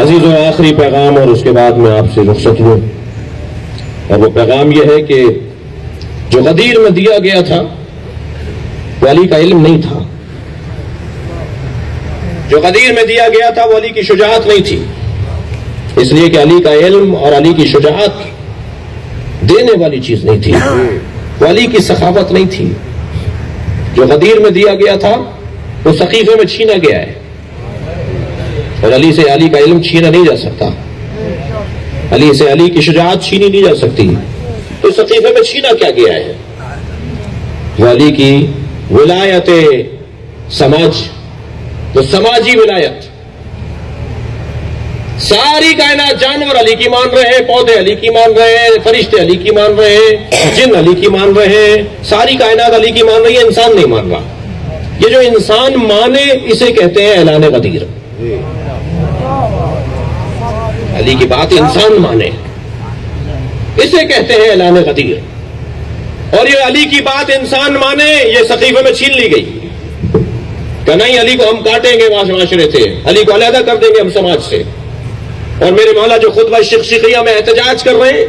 عزیزوں، آخری پیغام اور اس کے بعد میں آپ سے رخصت ہوں، اور وہ پیغام یہ ہے کہ جو غدیر میں دیا گیا تھا وہ علی کا علم نہیں تھا. جو غدیر میں دیا گیا تھا وہ علی کی شجاعت نہیں تھی، اس لیے کہ علی کا علم اور علی کی شجاعت دینے والی چیز نہیں تھی، وہ علی کی سخاوت نہیں تھی. جو غدیر میں دیا گیا تھا وہ سقیفے میں چھینا گیا ہے، اور علی سے علی کا علم چھینا نہیں جا سکتا، علی سے علی کی شجاعت چھینی نہیں جا سکتی. تو سقیفے میں چھینا کیا گیا ہے؟ وہ علی کی ولایت سماج، وہ سماجی ولایت. ساری کائنات جانور علی کی مان رہے ہیں، پودے علی کی مان رہے ہیں، فرشتے علی کی مان رہے ہیں، جن علی کی مان رہے ہیں، ساری کائنات علی کی مان رہی ہے، انسان نہیں مان رہا. یہ جو انسان مانے اسے کہتے ہیں اعلان غدیر. علی کی بات انسان مانے اسے کہتے ہیں اعلان غدیر. اور یہ علی کی بات انسان مانے یہ سقیفے میں چھین لی گئی کہ نہیں علی کو ہم کاٹیں گے معاشرے سے، علی کو علیحدہ کر دیں گے ہم سماج سے. اور میرے مولا جو خطبہ شقشقیہ میں احتجاج کر رہے ہیں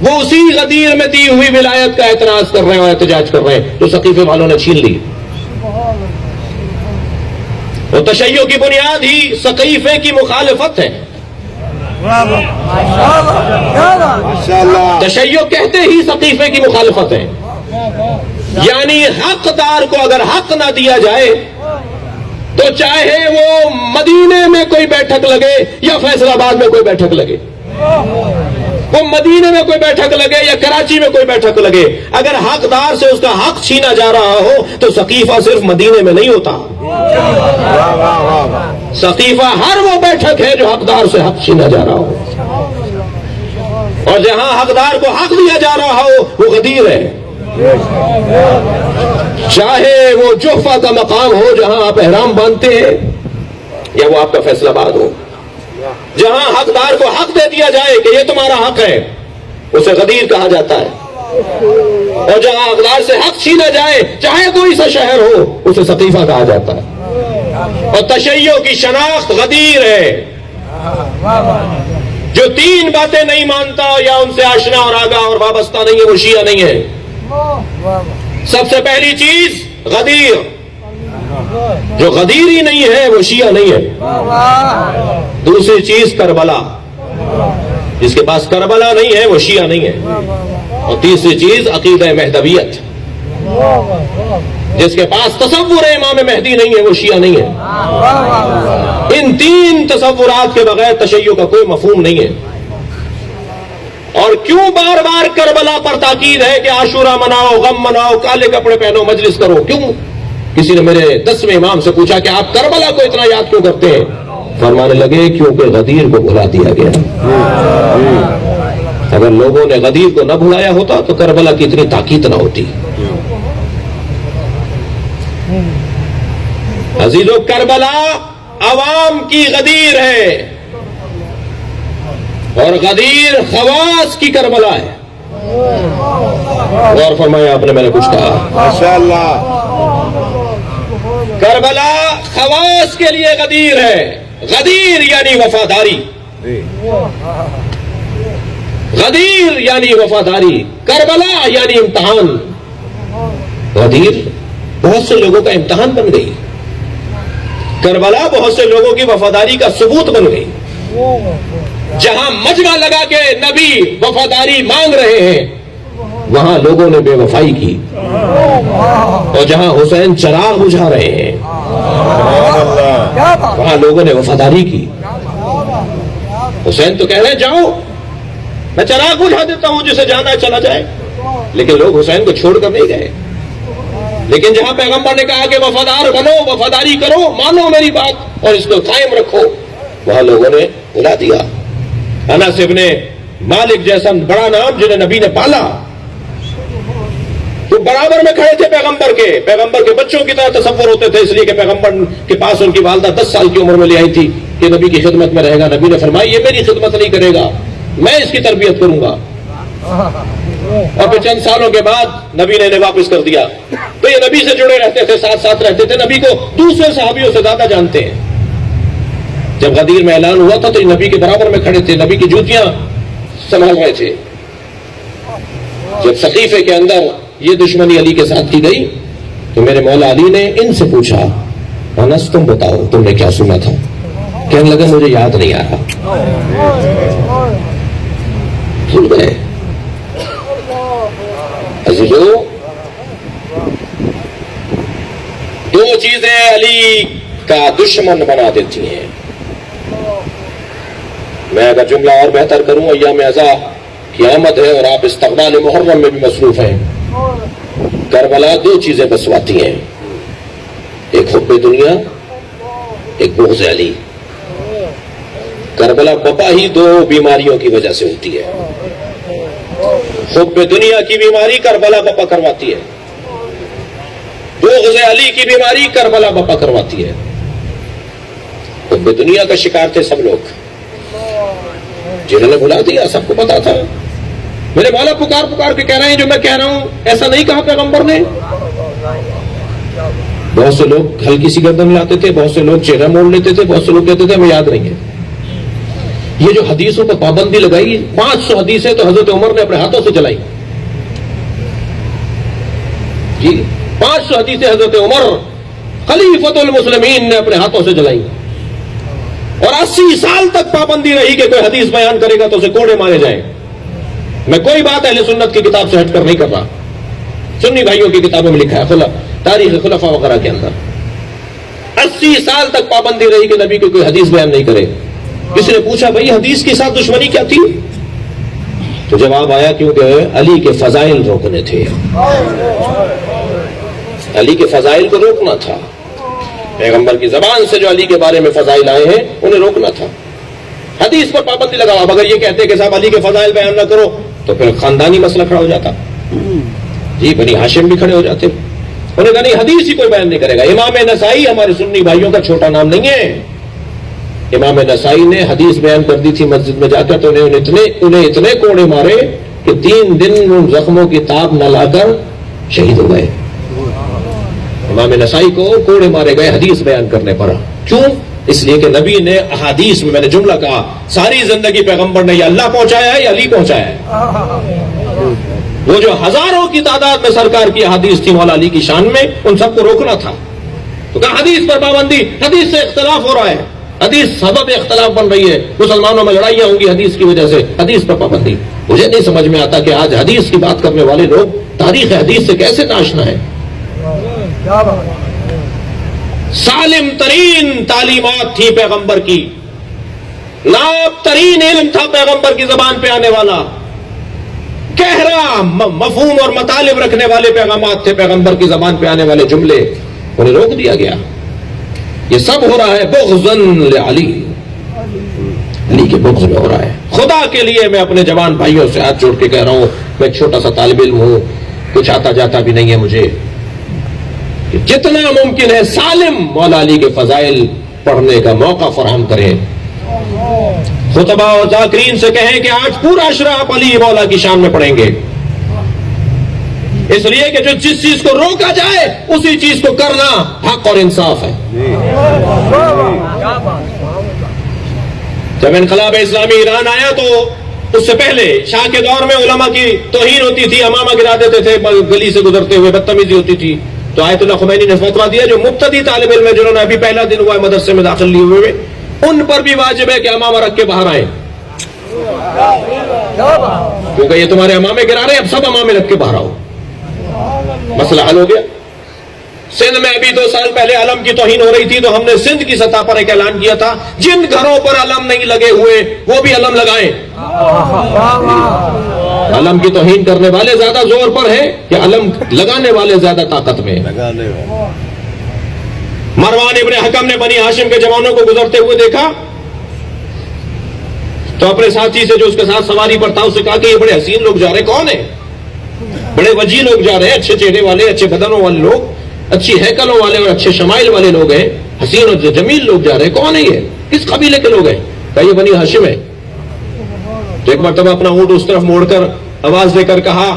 وہ اسی غدیر میں دی ہوئی ولایت کا اعتراض کر رہے ہیں اور احتجاج کر رہے ہیں جو سقیفے والوں نے چھین لی. اور تشیع کی بنیاد ہی سقیفے کی مخالفت ہے. تشیع کہتے ہی سقیفے کی مخالفت ہے، یعنی حقدار کو اگر حق نہ دیا جائے تو چاہے وہ مدینے میں کوئی بیٹھک لگے یا فیصل آباد میں کوئی بیٹھک لگے، وہ مدینے میں کوئی بیٹھک لگے یا کراچی میں کوئی بیٹھک لگے، اگر حقدار سے اس کا حق چھینا جا رہا ہو تو سقیفہ صرف مدینے میں نہیں ہوتا، سقیفہ ہر وہ بیٹھک ہے جو حقدار سے حق چھینا جا رہا ہو. اور جہاں حقدار کو حق دیا جا رہا ہو وہ غدیر ہے. چاہے وہ جحفہ کا مقام ہو جہاں آپ احرام باندھتے ہیں یا وہ آپ کا فیصل آباد ہو، جہاں حقدار کو حق دے دیا جائے کہ یہ تمہارا حق ہے اسے غدیر کہا جاتا ہے، اور جہاں حقدار سے حق چھینا جائے چاہے کوئی سا شہر ہو اسے سقیفہ کہا جاتا ہے. اور تشیع کی شناخت غدیر ہے. جو 3 باتیں نہیں مانتا یا ان سے آشنا اور آگاہ اور وابستہ نہیں ہے وہ شیعہ نہیں ہے. سب سے پہلی چیز غدیر، جو غدیر ہی نہیں ہے وہ شیعہ نہیں ہے. دوسری چیز کربلا، جس کے پاس کربلا نہیں ہے وہ شیعہ نہیں ہے. اور تیسری چیز عقیدہ مہدویت، جس کے پاس تصور امام مہدی نہیں ہے وہ شیعہ نہیں ہے. ان 3 تصورات کے بغیر تشیع کا کوئی مفہوم نہیں ہے. اور کیوں بار بار کربلا پر تاکید ہے کہ عاشورہ مناؤ، غم مناؤ، کالے کپڑے پہنو، مجلس کرو؟ کیوں؟ کسی نے میرے 10ویں امام سے پوچھا کہ آپ کربلا کو اتنا یاد کیوں کرتے ہیں؟ فرمانے لگے کیونکہ غدیر کو بھلا دیا گیا۔ اگر لوگوں نے غدیر کو نہ بھلایا ہوتا تو کربلا کی اتنی تاکید نہ ہوتی۔ عزیزو، کربلا عوام کی غدیر ہے اور غدیر خواص کی کربلا ہے۔ غور فرمایا آپ نے، میں نے کچھ کہا؟ ماشاءاللہ۔ کربلا خواص کے لیے غدیر ہے۔ غدیر یعنی وفاداری، غدیر یعنی وفاداری، کربلا یعنی امتحان۔ غدیر بہت سے لوگوں کا امتحان بن گئی، کربلا بہت سے لوگوں کی وفاداری کا ثبوت بن گئی۔ جہاں مجمع لگا کے نبی وفاداری مانگ رہے ہیں وہاں لوگوں نے بے وفائی کی، اور جہاں حسین چراغ بجھا رہے ہیں وہاں لوگوں نے وفاداری کی۔ حسین تو کہہ رہے ہیں جاؤ، میں چراغ بجھا دیتا ہوں، جسے جانا ہے چلا جائے، لیکن لوگ حسین کو چھوڑ کر نہیں گئے۔ لیکن جہاں پیغمبر نے کہا کہ وفادار بنو، وفاداری کرو، مانو میری بات اور اس کو قائم رکھو، وہاں لوگوں نے بلا دیا۔ انس ابن مالک جیسا بڑا نام جنہیں نبی نے پالا، تو برابر میں کھڑے تھے پیغمبر کے بچوں کی طرح تصور ہوتے تھے، اس لیے کہ پیغمبر کے پاس ان کی والدہ 10 سال کی عمر میں لے آئی تھی کہ نبی کی خدمت میں رہے گا۔ نبی نے فرمایا یہ میری خدمت نہیں کرے گا، میں اس کی تربیت کروں گا۔ اور پھر چند سالوں کے بعد نبی نے انہیں واپس کر دیا۔ تو یہ نبی سے جڑے رہتے تھے، ساتھ ساتھ رہتے تھے، نبی کو دوسرے صحابیوں سے زیادہ جانتے ہیں۔ جب غدیر میں اعلان ہوا تھا تو یہ نبی کے برابر میں کھڑے تھے، نبی کی جوتیاں سنبھال رہے تھے۔ جب سقیفے کے اندر یہ دشمنی علی کے ساتھ کی گئی تو میرے مولا علی نے ان سے پوچھا انس تم بتاؤ تم نے کیا سنا تھا؟ کہنے لگا مجھے یاد نہیں آ رہا، بھول گئے۔ عزیزو، دو چیزیں علی کا دشمن بنا دیتی ہیں۔ میں اگر جملہ اور بہتر کروں، ایام ازا کی آمد ہے اور آپ استقبال محرم میں بھی مصروف ہیں۔ کربلا دو چیزیں بسواتی ہیں، ایک حب دنیا، ایک بغض علی۔ کربلا بپا ہی دو بیماریوں کی وجہ سے ہوتی ہے۔ حب دنیا کی بیماری کربلا بپا کرواتی ہے، بغض علی کی بیماری کربلا بپا کرواتی ہے۔ حب دنیا کا شکار تھے سب لوگ، جنہوں نے بلا دیا، سب کو پتا تھا۔ میرے مولا پکار پکار کے کہہ رہے ہیں جو میں کہہ رہا ہوں ایسا نہیں کہا پیغمبر نے۔ بہت سے لوگ ہلکی سی گردن لاتے تھے، بہت سے لوگ چہرہ موڑ لیتے تھے، بہت سے لوگ کہتے تھے ہمیں یاد نہیں ہے۔ یہ جو حدیثوں پر پابندی لگائی، 500 حدیثیں تو حضرت عمر نے اپنے ہاتھوں سے چلائی۔ جی 500 حدیثیں حضرت عمر خلیفۃ المسلمین نے اپنے ہاتھوں سے چلائی، اور 80 سال تک پابندی رہی کہ کوئی حدیث بیان کرے گا تو اسے کوڑے مارے جائیں۔ میں کوئی بات اہل سنت کی کتاب سے ہٹ کر نہیں کر رہا، سنی بھائیوں کی کتابوں میں لکھا ہے، تاریخ خلفاء وغیرہ کے اندر 80 سال تک پابندی رہی کہ نبی کو کوئی حدیث بیان نہیں کرے۔ کسی نے پوچھا بھائی حدیث کے ساتھ دشمنی کیا تھی؟ تو جواب آیا کیونکہ علی کے فضائل روکنے تھے، علی کے فضائل کو روکنا تھا۔ پیغمبر کی زبان سے جو علی کے بارے میں فضائل آئے ہیں انہیں روکنا تھا۔ حدیث پر پابندی لگاؤ۔ اب اگر یہ کہتے کہ صاحب علی کے فضائل بیان نہ کرو تو پھر خاندانی مسئلہ کھڑا ہو جاتا، جی بنی ہاشم بھی کھڑے ہو جاتے۔ انہوں نے کہا نہیں حدیث ہی کوئی بیان نہیں کرے گا۔ امام نسائی ہمارے سنی بھائیوں کا چھوٹا نام نہیں ہے۔ امام نسائی نے حدیث بیان کر دی تھی مسجد میں جا کر، تو انہیں اتنے کوڑے مارے کہ 3 دن ان زخموں کی تاب نہ لا کر شہید ہو گئے۔ امام نسائی کو کوڑے مارے گئے حدیث بیان کرنے پر۔ کیوں؟ اس لیے کہ نبی نے احادیث میں نے جملہ کہا ساری زندگی پیغمبر نے یا اللہ پہنچایا ہے یا علی پہنچایا ہے۔ وہ جو ہزاروں کی تعداد میں سرکار کی احادیث تھی مولا علی کی شان میں، ان سب کو روکنا تھا۔ تو کہا حدیث پر پابندی، حدیث سے اختلاف ہو رہا ہے، حدیث سبب اختلاف بن رہی ہے، مسلمانوں میں لڑائیاں ہوں گی حدیث کی وجہ سے، حدیث پر پابندی۔ مجھے نہیں سمجھ میں آتا کہ آج حدیث کی بات کرنے والے لوگ تاریخ حدیث سے کیسے ناشنا ہے۔ سالم ترین تعلیمات تھی پیغمبر کی، ناب ترین علم تھا پیغمبر کی زبان پہ آنے والا، گہرا مفہوم اور مطالب رکھنے والے پیغامات تھے، پیغمبر کی زبان پہ آنے والے جملے، انہیں روک دیا گیا۔ یہ سب ہو رہا ہے بغضاً لعلی، علی کے بغض میں ہو رہا ہے۔ خدا کے لیے میں اپنے جوان بھائیوں سے ہاتھ جوڑ کے کہہ رہا ہوں، میں ایک چھوٹا سا طالب علم ہوں، کچھ آتا جاتا بھی نہیں ہے مجھے، کہ جتنا ممکن ہے سالم مولا علی کے فضائل پڑھنے کا موقع فراہم کریں۔ خطبہ اور ذاکرین سے کہیں کہ آج پورا اشرا آپ علی مولا کی شان میں پڑھیں گے، اس لیے کہ جو جس چیز کو روکا جائے اسی چیز کو کرنا حق اور انصاف ہے۔ جب انقلاب اسلامی ایران آیا تو اس سے پہلے شاہ کے دور میں علماء کی توہین ہوتی تھی، امامہ گرا دیتے تھے گلی سے گزرتے ہوئے، بدتمیزی ہوتی تھی، تو آیت اللہ خمینی نے فتویٰ دیا جو مبتدی طالب علم ہے، جنہوں نے ابھی پہلا دن ہوا ہے مدرسے میں داخل لیے ہوئے، ان پر بھی واجب ہے کہ امامہ رکھ کے باہر آئیں، کیونکہ یہ تمہارے امامے گرا رہے ہیں، اب سب امامے رکھ کے باہر آؤ۔ مسئلہ حل ہو گیا۔ سندھ میں ابھی 2 سال پہلے علم کی توہین ہو رہی تھی تو ہم نے سندھ کی سطح پر ایک اعلان کیا تھا، جن گھروں پر علم نہیں لگے ہوئے وہ بھی علم لگائیں۔ علم کی توہین کرنے والے زیادہ زور پر ہیں کہ علم لگانے والے زیادہ طاقت میں ہیں؟ مروان ابن حکم نے بنی ہاشم کے جوانوں کو گزرتے ہوئے دیکھا تو اپنے ساتھی سے جو اس کے ساتھ سواری پر تھا اس سے کہا کہ یہ بڑے حسین لوگ جا رہے ہیں، کون ہیں؟ بڑے وجی لوگ جا رہے ہیں، اچھے چہرے والے، اچھے بدنوں والے لوگ، اچھی ہیکلوں والے اور اچھے شمائل والے لوگ ہیں، حسین اور جمیل لوگ جا رہے ہیں، کون ہے یہ؟ کس قبیلے کے لوگ ہیں؟ کہا یہ بنی ہاشم ہے۔ تو ایک مرتبہ اپنا اونٹ اس طرف موڑ کر آواز دے کر کہا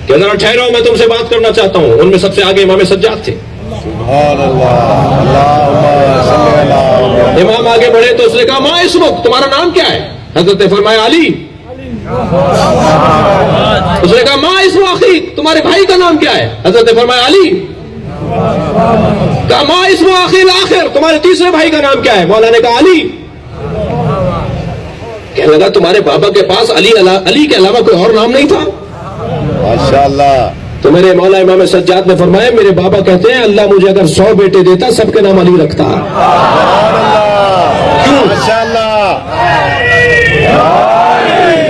کہ ذرا ٹھہرو، میں تم سے بات کرنا چاہتا ہوں۔ ان میں سب سے آگے امام سجاد تھے۔ سبحان اللہ، اللہم صلی اللہ۔ امام آگے بڑھے تو اس نے کہا ما اسمک، تمہارا نام کیا ہے؟ حضرت نے فرمایا علی۔ اس نے کہا ما اسم اخیک، تمہارے بھائی کا نام کیا ہے؟ حضرت نے فرمایا علی۔ کہا ما اسم اخی الاخر، تمہارے تیسرے بھائی کا نام کیا ہے؟ مولا نے کہا علی۔ کہنے لگا تمہارے بابا کے پاس علی کے علاوہ کوئی اور نام نہیں تھا؟ ماشاءاللہ۔ تو میرے مولا امام سجاد نے فرمایا میرے بابا کہتے ہیں اللہ مجھے اگر 100 بیٹے دیتا سب کے نام علی رکھتا۔ کیوں؟ ماشاءاللہ۔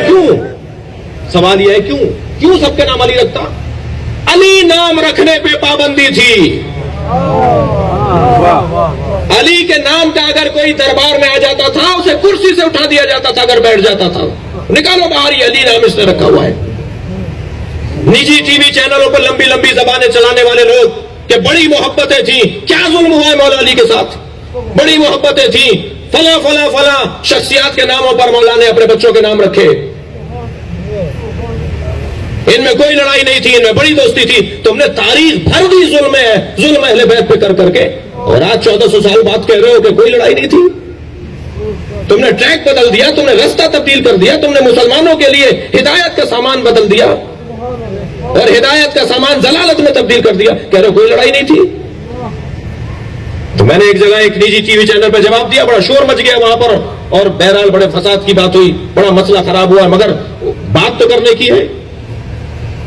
کیوں؟ سوال یہ ہے کیوں سب کے نام علی رکھتا؟ علی نام رکھنے پہ پابندی تھی۔ علی کے نام کا اگر کوئی دربار میں آ جاتا تھا اسے کرسی سے اٹھا دیا جاتا تھا، اگر بیٹھ جاتا تھا نکالو باہر، یہ علی نام اس نے رکھا ہوا ہے۔ نجی ٹی وی چینلوں پر لمبی لمبی زبانیں چلانے والے لوگ کہ بڑی محبتیں تھیں، کیا ظلم ہوا ہے مولا علی کے ساتھ، بڑی محبتیں تھیں، فلاں فلاں فلاں شخصیات کے ناموں پر مولا نے اپنے بچوں کے نام رکھے، ان میں کوئی لڑائی نہیں تھی، ان میں بڑی دوستی تھی۔ تم نے تاریخ بھر دی ظلم اہل بیت پہ کر کے، اور آج 1400 سال بعد کہہ رہے ہو کہ کوئی لڑائی نہیں تھی۔ تم نے ٹریک بدل دیا، تم نے رستہ تبدیل کر دیا، تم نے مسلمانوں کے لیے ہدایت کا سامان بدل دیا اور ہدایت کا سامان ضلالت میں تبدیل کر دیا، کہہ رہے ہو کوئی لڑائی نہیں تھی۔ تو میں نے ایک جگہ ایک نجی ٹی وی چینل پہ جواب دیا، بڑا شور مچ گیا وہاں پر، اور بہرحال بڑے فساد کی بات ہوئی، بڑا مسئلہ خراب ہوا، مگر بات تو کرنے کی ہے۔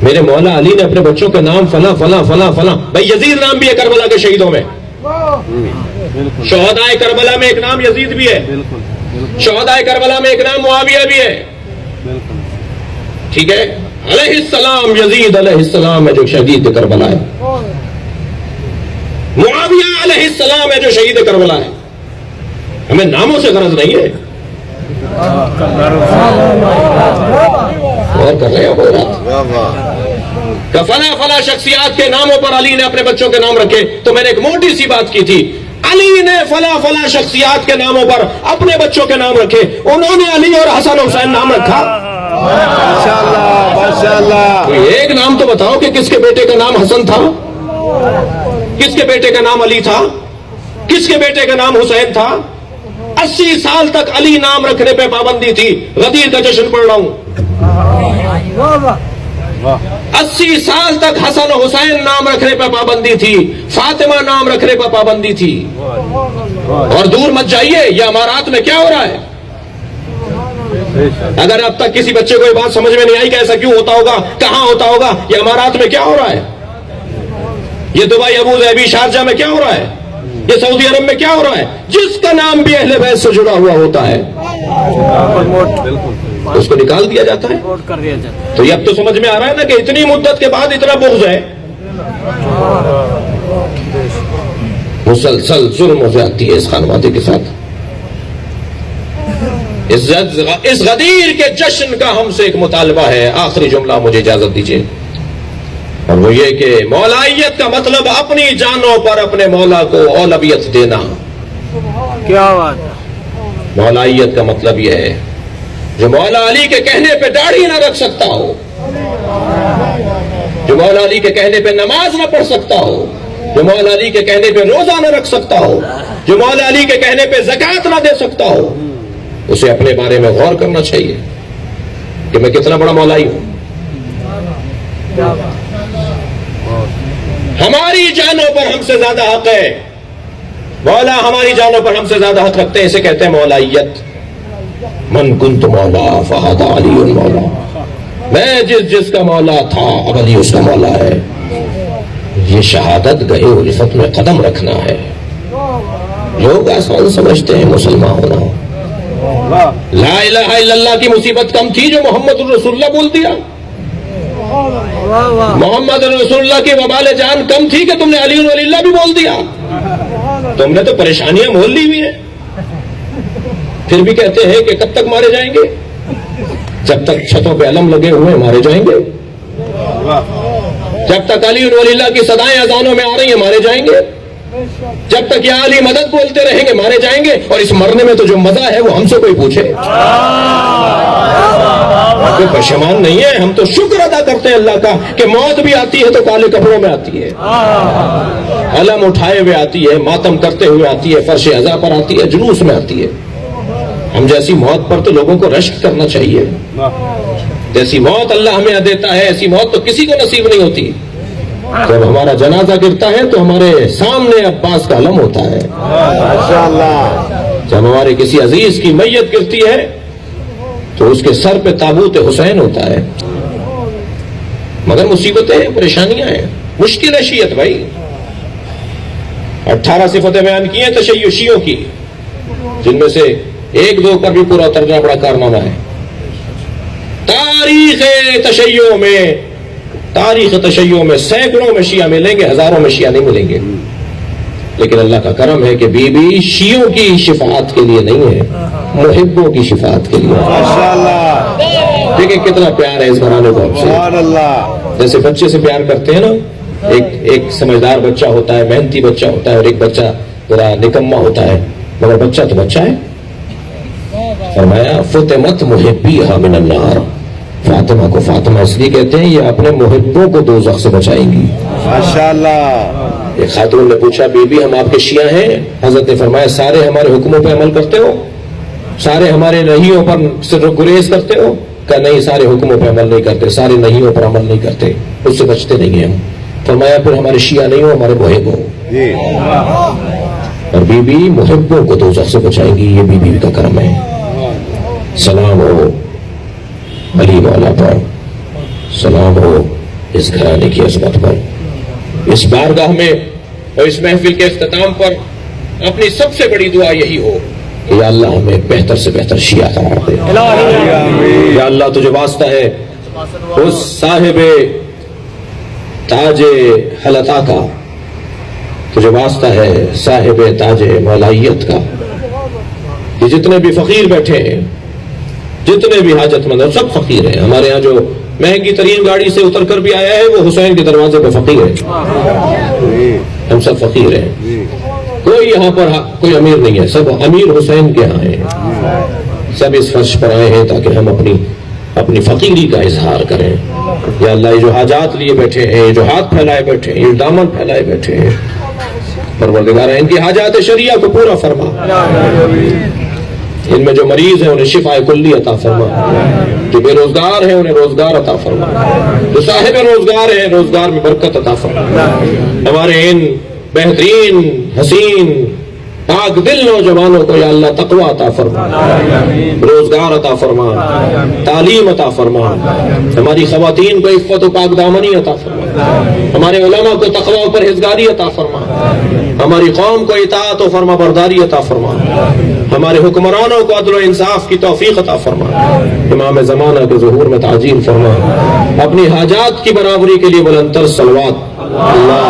میرے مولا علی نے اپنے بچوں کے نام فلاں فلاں فلاں فلاں، بھائی یزید نام بھی ہے کربلا کے شہیدوں میں، شہدائے کربلا میں ایک نام یزید بھی ہے، شہدائے کربلا میں ایک نام معاویہ بھی ہے، ٹھیک ہے، علیہ السلام، یزید علیہ السلام ہے جو شہید کربلا ہے، معاویہ علیہ السلام ہے جو شہید کربلا ہے۔ ہمیں ناموں سے غرض نہیں ہے، اور کر رہے ہیں وہ بات کہ فلاں فلاں شخصیات کے ناموں پر علی نے اپنے بچوں کے نام رکھے۔ تو میں نے ایک موٹی سی بات کی تھی، علی نے فلاں فلاں شخصیات کے ناموں پر اپنے بچوں کے نام رکھے، انہوں نے علی اور حسن حسین نام رکھا۔ ماشاءاللہ ماشاءاللہ۔ کوئی ایک نام تو بتاؤ کہ کس کے بیٹے کا نام حسن تھا، کس کے بیٹے کا نام علی تھا، کس کے بیٹے کا نام حسین تھا؟ 80 سال تک علی نام رکھنے پہ پابندی تھی۔ غدیر کا جشن پڑھ رہا ہوں، 80 سال تک حسن و حسین نام رکھنے پہ پابندی تھی، فاطمہ نام رکھنے پہ پابندی تھی۔ اور دور مت جائیے، یہ امارات میں کیا ہو رہا ہے؟ اگر اب تک کسی بچے کو یہ بات سمجھ میں نہیں آئی کہ ایسا کیوں ہوتا ہوگا، کہاں ہوتا ہوگا، یہ امارات میں کیا ہو رہا ہے، یہ دبئی ابو ظبی شارجہ میں کیا ہو رہا ہے، یہ سعودی عرب میں کیا ہو رہا ہے، جس کا نام بھی اہل بیت سے جڑا ہوا ہوتا ہے تو اس کو نکال دیا جاتا ہے. ووٹ کر دیا جاتا ہے. تو یہ اب تو سمجھ میں آ رہا ہے نا کہ اتنی مدت کے بعد اتنا بغض ہے. مسلسل ظلم ہو جاتی ہے اس خانوادے کے ساتھ. اس غدیر کے جشن کا ہم سے ایک مطالبہ ہے. آخری جملہ مجھے اجازت دیجیے، اور وہ یہ کہ مولائیت کا مطلب اپنی جانوں پر اپنے مولا کو اولویت دینا. کیا بات ہے. مولائیت کا مطلب یہ ہے جو مولا علی کے کہنے پہ داڑھی نہ رکھ سکتا ہو، جو مولا علی کے کہنے پہ نماز نہ پڑھ سکتا ہو، جو مولا علی کے کہنے پہ روزہ نہ رکھ سکتا ہو، جو مولا علی کے کہنے پہ زکوٰۃ نہ دے سکتا ہو، اسے اپنے بارے میں غور کرنا چاہیے کہ میں کتنا بڑا مولائی ہوں. ہماری جانوں پر ہم سے زیادہ حق ہے. مولا ہماری جانوں پر ہم سے زیادہ حق رکھتے ہیں. اسے کہتے ہیں مولائیت. من کنت مولا فہذا علی مولا. میں جس کا مولا تھا اب علی اس کا مولا ہے. یہ شہادت گہے الفت میں قدم رکھنا ہے. لوگ آسان سمجھتے ہیں مسلمان ہونا. لا الہ الا اللہ کی مصیبت کم تھی جو محمد الرسول اللہ بول دیا. محمد رسول اللہ کی وبال جان کم تھی کہ تم نے علی ولی اللہ بھی بول دیا. تم نے تو پریشانیاں مول لی ہوئی ہیں. پھر بھی کہتے ہیں کہ کب تک مارے جائیں گے؟ جب تک چھتوں پہ علم لگے ہوئے مارے جائیں گے. جب تک علی ولی اللہ کی صدائیں اذانوں میں آ رہی ہیں مارے جائیں گے. جب تک یا علی مدد بولتے رہیں گے مارے جائیں گے. اور اس مرنے میں تو جو مزہ ہے وہ ہم سے کوئی پوچھے. کوئی پشیمان نہیں ہے. ہم تو شکر ادا کرتے ہیں اللہ کا کہ موت بھی آتی ہے تو کالے کپڑوں میں آتی ہے، علم اٹھائے ہوئے آتی ہے، ماتم کرتے ہوئے آتی ہے، فرش عزا پر آتی ہے، جلوس میں آتی ہے. ہم جیسی موت پر تو لوگوں کو رشک کرنا چاہیے. جیسی موت اللہ ہمیں دیتا ہے ایسی موت تو کسی کو نصیب نہیں ہوتی. جب ہمارا جنازہ گرتا ہے تو ہمارے سامنے عباس کا علم ہوتا ہے. جب ہمارے کسی عزیز کی میت گرتی ہے تو اس کے سر پہ تابوت حسین ہوتا ہے. مگر مصیبتیں ہیں، پریشانیاں ہیں، مشکل ہے شیعت بھائی. 18 صفتیں بیان کی ہیں تشیعوں کی، جن میں سے ایک دو پر بھی پورا اترنا بڑا کارنامہ ہے. تاریخ تشیع میں سینکڑوں میں شیعہ ملیں گے، ہزاروں میں شیعہ نہیں ملیں گے. لیکن اللہ کا کرم ہے کہ بی بی شیعوں کی شفاعت کے لیے نہیں ہے، محبوں کی شفاعت کے لیے. دیکھیں کتنا پیار ہے اس گھرانے کو آپ سے. جیسے بچے سے پیار کرتے ہیں نا، ایک سمجھدار بچہ ہوتا ہے، محنتی بچہ ہوتا ہے، اور ایک بچہ ذرا نکما ہوتا ہے، مگر بچہ تو بچہ ہے. فرمایا فطمت محبیہا من النار. فاطمہ کو فاطمہ اس لیے کہتے ہیں یہ اپنے محبوں کو دوزخ سے بچائیں گی. ایک خاتون نے پوچھا بی بی ہم آپ کے شیعہ ہیں؟ حضرت نے فرمایا سارے ہمارے حکموں پہ عمل کرتے ہو؟ سارے ہمارے نہیوں پر صرف گریز کرتے ہو؟ کہ نہیں، سارے حکموں پہ عمل نہیں کرتے، سارے نہیوں پر عمل نہیں کرتے، اس سے بچتے نہیں ہیں ہم. فرمایا پھر ہمارے شیعہ نہیں ہو، ہمارے محب ہو. اور بی بی محبوں کو دوزخ سے بچائیں گی. یہ بی بی کا کرم ہے. سلام ہو علی مولا پر، سلام ہو اس گھرانے کی عظمت پر. اس بارگاہ میں اور اس محفل کے اختتام پر اپنی سب سے بڑی دعا یہی ہو کہ یا اللہ ہمیں بہتر سے بہتر شیعہ قرار دے. یا اللہ تجھے واسطہ ہے اس صاحب تاج حلقہ کا، تجھے واسطہ ہے صاحب تاج مولائیت کا. یہ جتنے بھی فقیر بیٹھے ہیں، جتنے بھی حاجت مند ہیں، سب فقیر ہیں. ہمارے ہاں جو مہنگی ترین گاڑی سے اتر کر بھی آیا ہے وہ حسین کے دروازے پہ فقیر ہے. ہم سب فقیر ہیں. کوئی یہاں پر کوئی امیر نہیں ہے، سب امیر حسین کے ہاں ہیں. سب اس فرش پر آئے ہیں تاکہ ہم اپنی فقیری کا اظہار کریں. یا اللہ یہ جو حاجات لیے بیٹھے ہیں، یہ جو ہاتھ پھیلائے بیٹھے ہیں، یہ دامن پھیلائے بیٹھے ہیں، پروردگار ان کی حاجات شریعہ کو پورا فرما. ان میں جو مریض ہیں انہیں شفا کلی عطا فرما، جو بے روزگار ہیں انہیں روزگار عطا فرما، جو صاحب روزگار ہیں روزگار میں برکت عطا فرما. ہمارے ان بہترین حسین پاک دل نوجوانوں کو یا اللہ تقوی عطا فرما، روزگار عطا فرما، تعلیم عطا فرما. ہماری خواتین کو عفت و پاک دامنی عطا فرما. ہمارے علماء کو تقوی و پرہیزگاری عطا فرما، ہماری قوم کو اطاعت و فرما برداری عطا فرما، ہمارے حکمرانوں کو عدل و انصاف کی توفیق عطا فرما، امام زمانہ کے ظہور میں تعجیل فرما، اپنی حاجات کی برابری کے لیے بلند تر صلوات اللہ